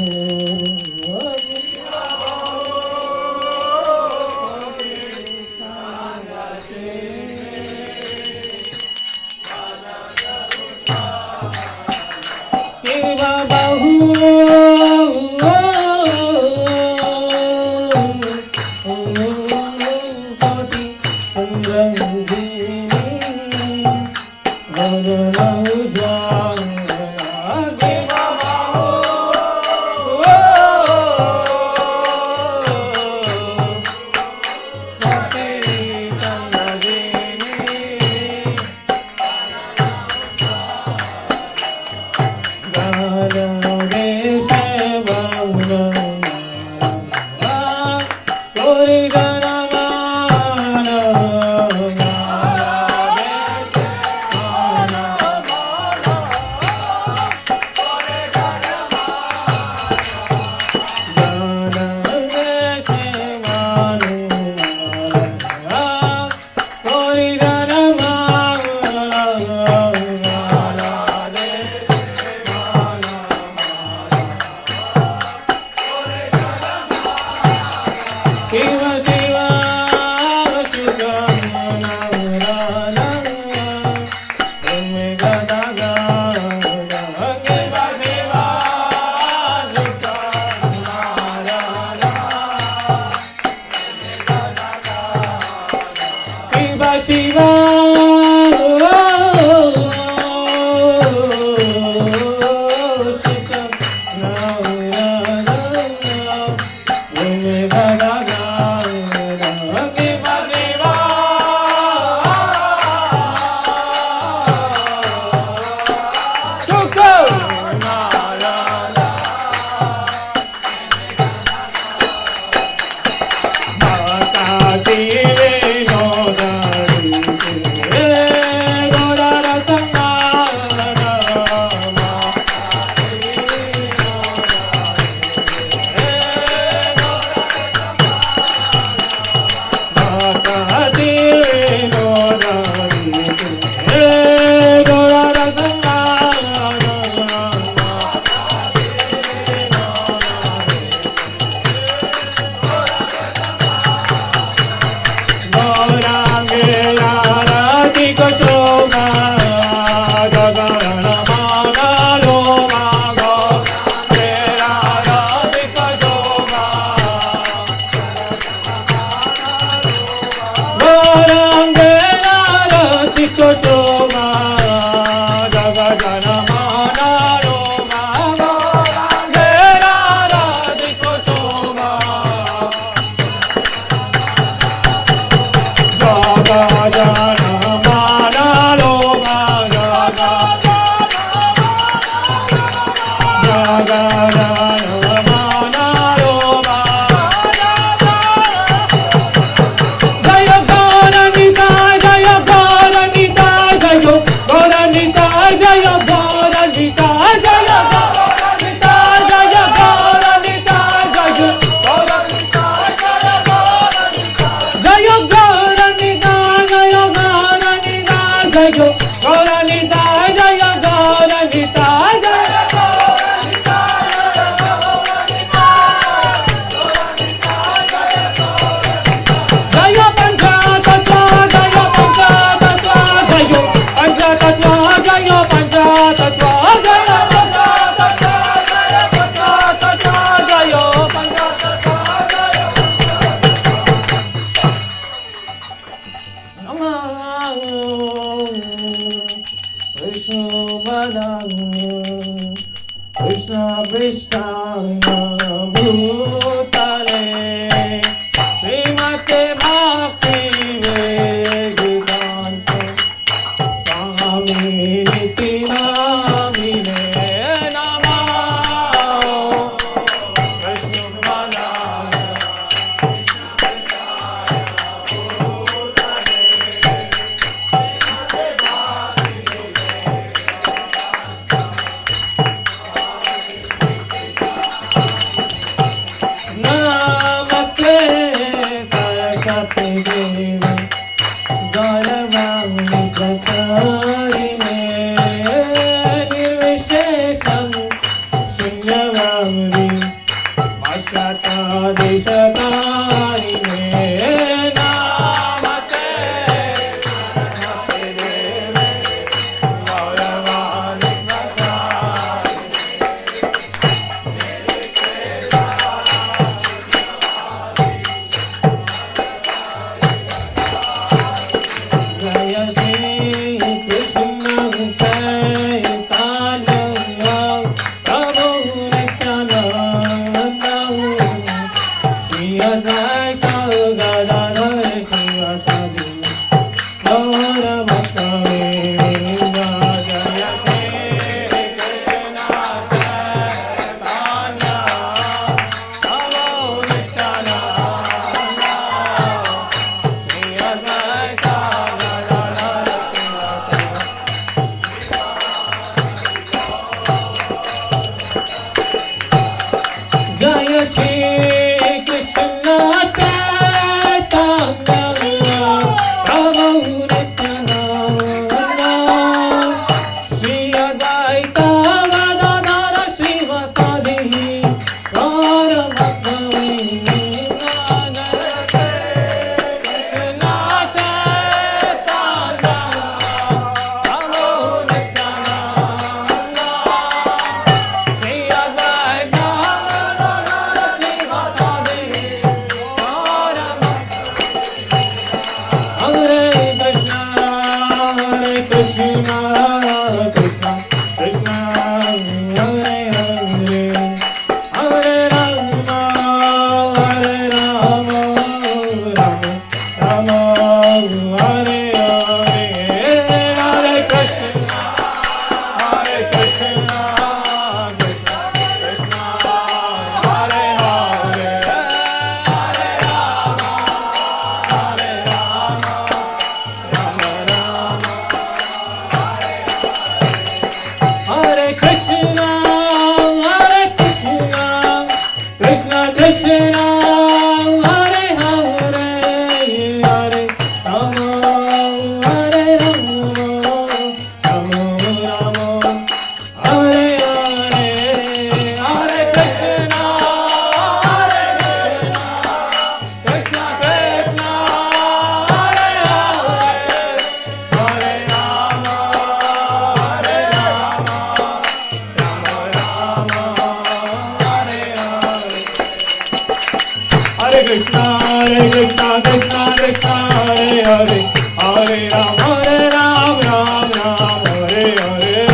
Krishna Krishna Krishna Hare Hare Hare Ram Ram Ram Hare Hare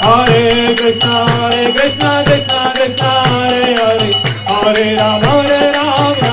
Hare Krishna Hare Krishna Krishna Krishna Hare Hare Hare Ram Ram Ram Hare Hare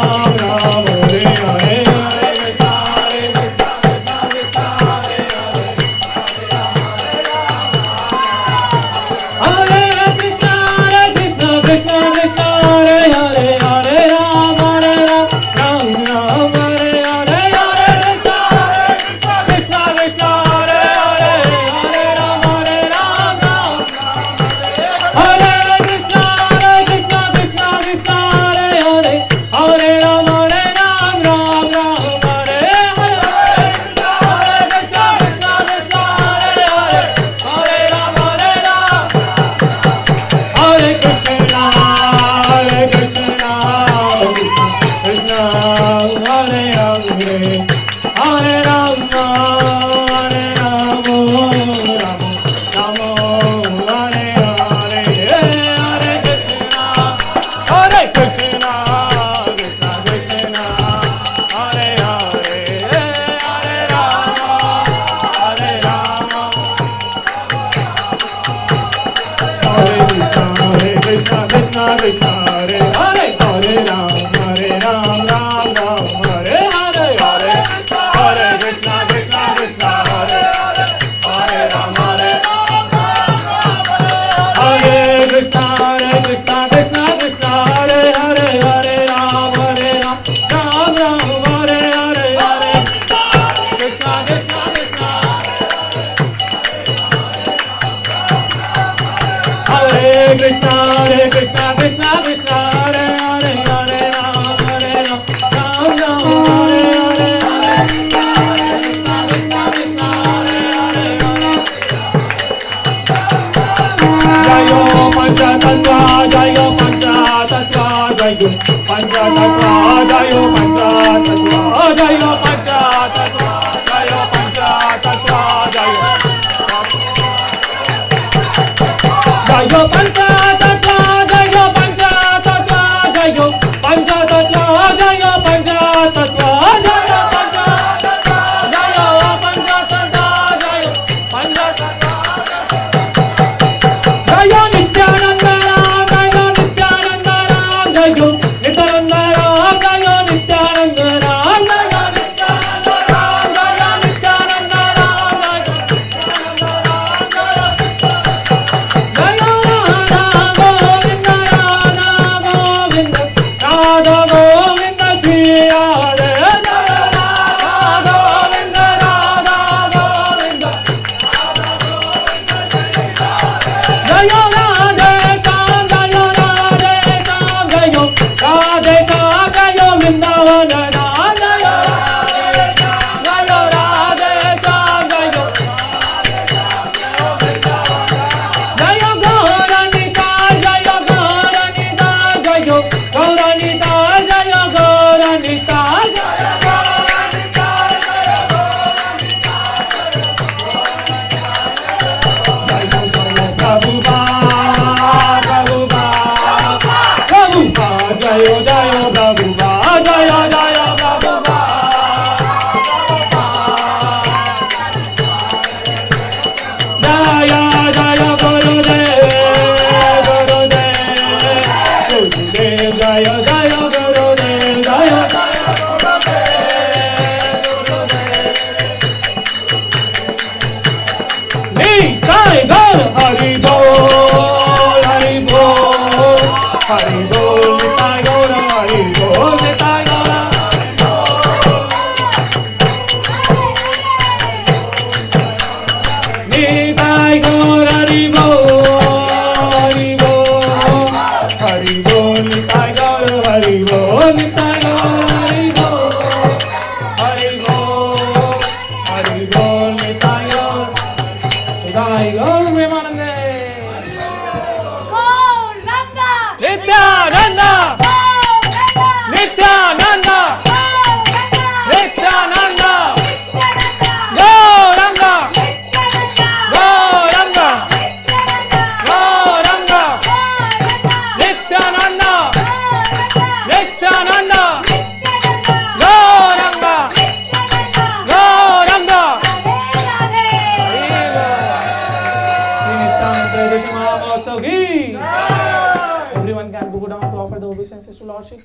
obeisances to Lordship.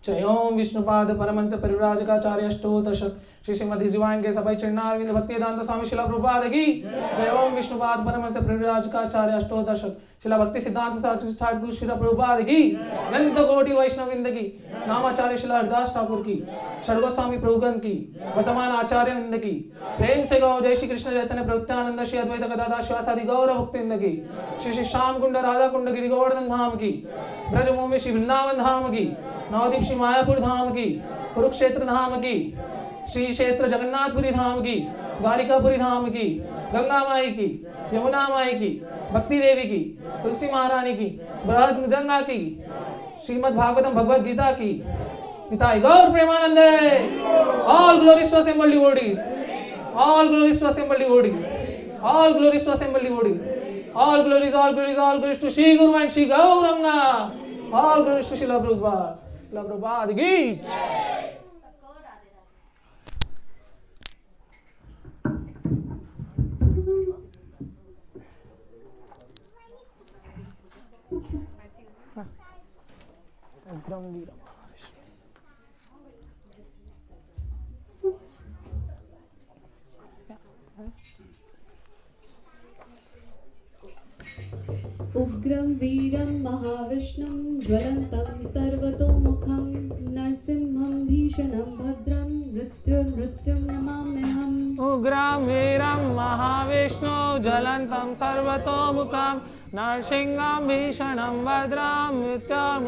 जय ओम Vishnupad Paramhans परिव्राजकाचार्य अष्टोदशक Shri Shrimati divine के सभा चरणारविंद भक्तिवेदांत स्वामी शिला प्रभुपाद की जय ओम विष्णुपाद परमहंस परिव्राजकाचार्य अष्टोदशक शिला भक्ति सिद्धांत सारथी ठाकुर शिला प्रभुपाद की अनंत कोटि वैष्णववृंद की नामाचार्य शिला हरदास ठाकुर की षडगोस्वामी प्रभुगण की वर्तमान आचार्य वृंद की प्रेम से गौ जय श्री कृष्ण चैतन्य प्रभुत्यानंद श्री अद्वैत गदाधर शिवासादि गौर भक्तवृंद की श्री श्री श्याम कुंड राधा कुंड गिरि गोवर्धन धाम की ब्रजभूमि श्री वृंदावन धाम की नवदीप श्री मायापुर धाम की कुरुक्षेत्र धाम की श्री क्षेत्र जगन्नाथपुरी धाम की द्वारिकापुरी धाम की गंगा माई की यमुना माई की भक्ति देवी की तुलसी महारानी की बृहद मृदंगा की श्रीमद् भागवतम भगवद गीता की निताई गौर प्रेमानंदे all glories to assembled devotees all glories to assembled devotees all glories to assembled devotees all glories to Shri Guru and Shri Gauranga all glories to Srila Prabhupada की उग्रं वीरं महाविष्णुं ज्वलन्तं सर्वतोमुखं नरसिंहं भीषणं भद्रं मृत्युं नमाम्यहम् उग्रं वीरं महाविष्णु ज्वलन्तं सर्वतोमुखं नरसिंहं भीषणं भद्रं मृत्युं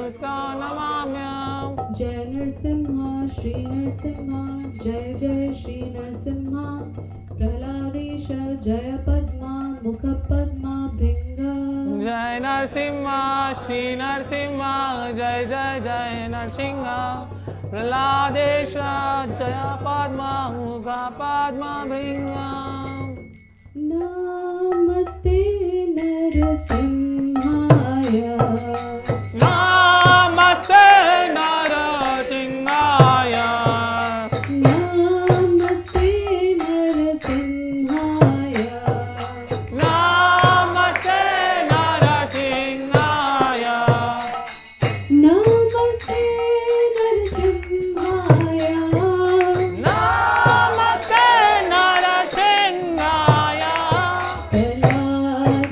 नमाम्यहम् जय नरसिंह श्री नरसिंह जय जय श्री नरसिंह प्रह्लादेश जय पद्मा मुख पद्मा भृंग जय नरसिंह श्री नरसिंह जय जय जय नरसिंह प्रह्लादेश जय पद्मा मुख पद्मा भृंग नमस्ते नरसिंहाय नमस्ते नरसिंहाय नमस्ते नरसिंहाय नमस्ते नरसिंहाय नमस्ते नरसिंहाय नमस्ते नरसिंहाय प्रह्लाद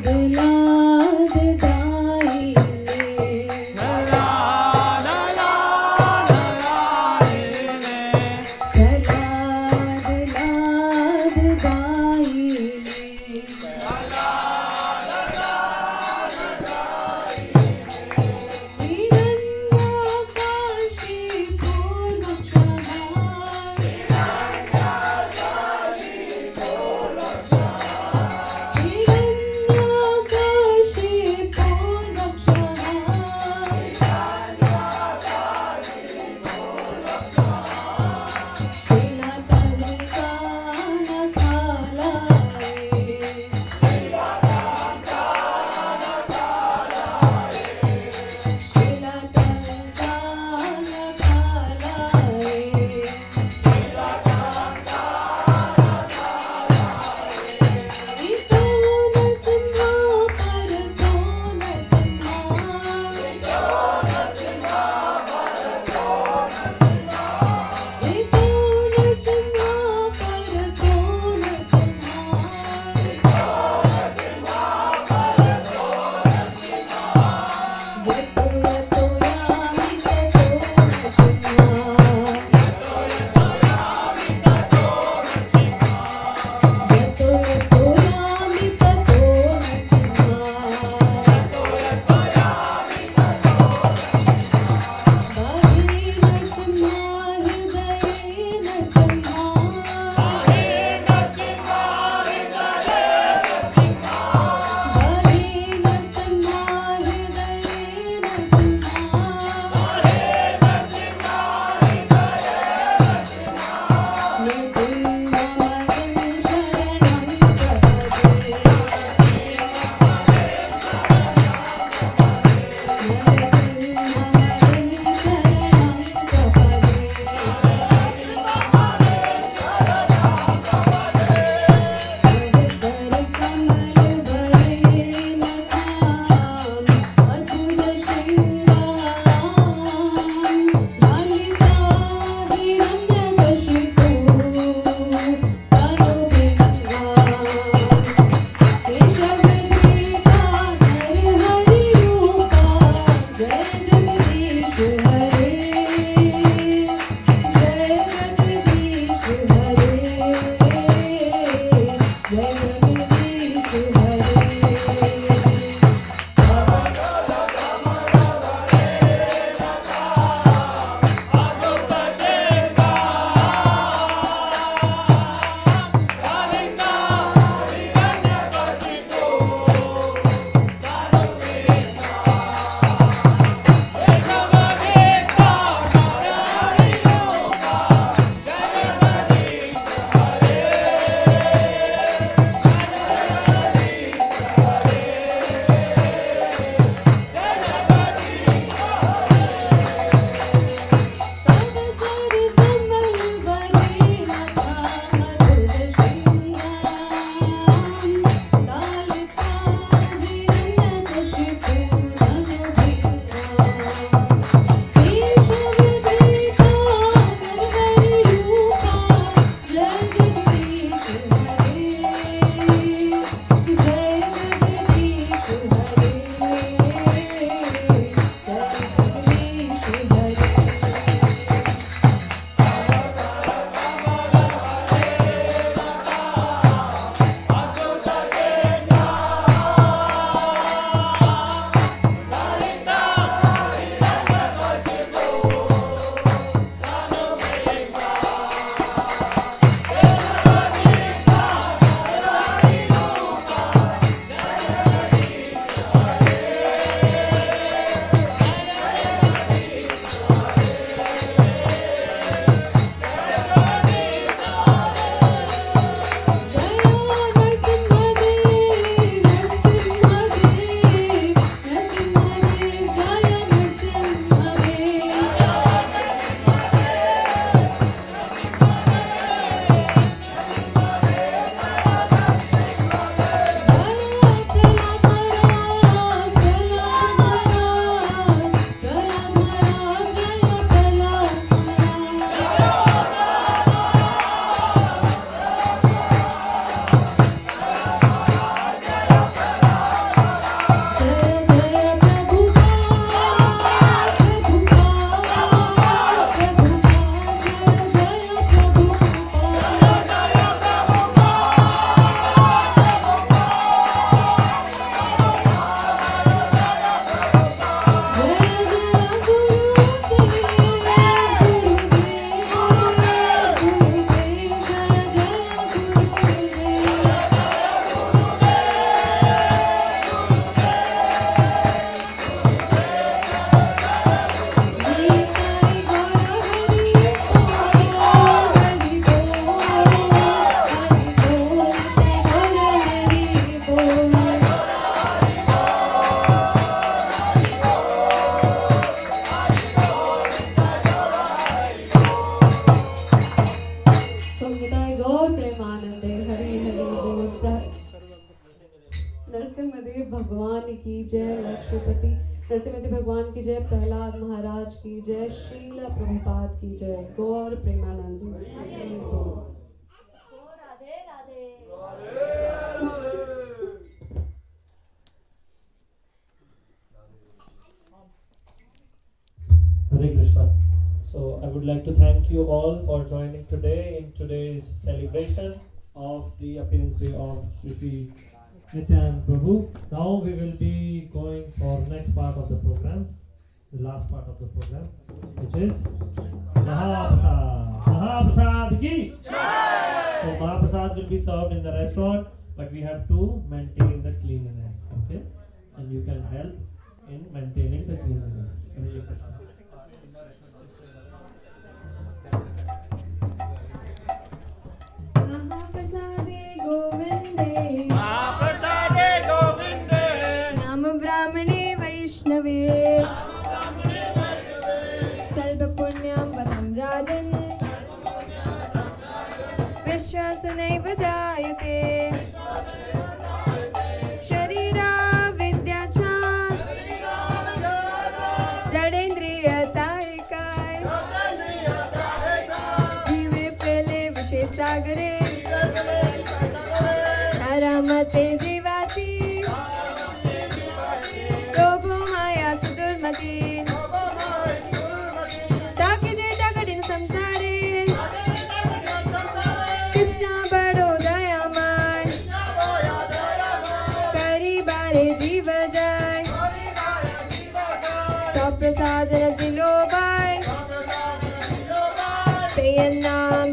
भगवान की जय, लक्ष्मीपति नरसिंह भगवान की जय, प्रहलाद महाराज की जय, शीला प्रभुपाद की जय, गौर Premanand. Radhe Radhe. Hare Krishna. So I would like to thank you all for joining today in today's celebration of the appearance day of Shri Nityananda Prabhu. Now we will be going for next part of the program, the last part of the program, which is Mahaprasad. Mahaprasad ki Jai! So Mahaprasad will be served in the restaurant, but we have to maintain the cleanliness, okay? And you can help in maintaining the cleanliness. Hare Krishna. महाप्रसादे गोविंदे, महाप्रसादे गोविंदे, नाम ब्राह्मणे वैष्णवे, सर्वपुण्यं वरं राजन्, विश्वासनैव जायते, शरीरा विद्याचा, जडेन्द्रियतायिकाय, जीवे पेले विषय सागरे, तारामते जीवाती, लोभो माया सुदुर्मती, ताकिदे टाकडिन संसारे, कृष्णा बड़ो दयामय, करी बारे जीव जाय, स्वप्रसाद दिलो बाय, तेयन नाम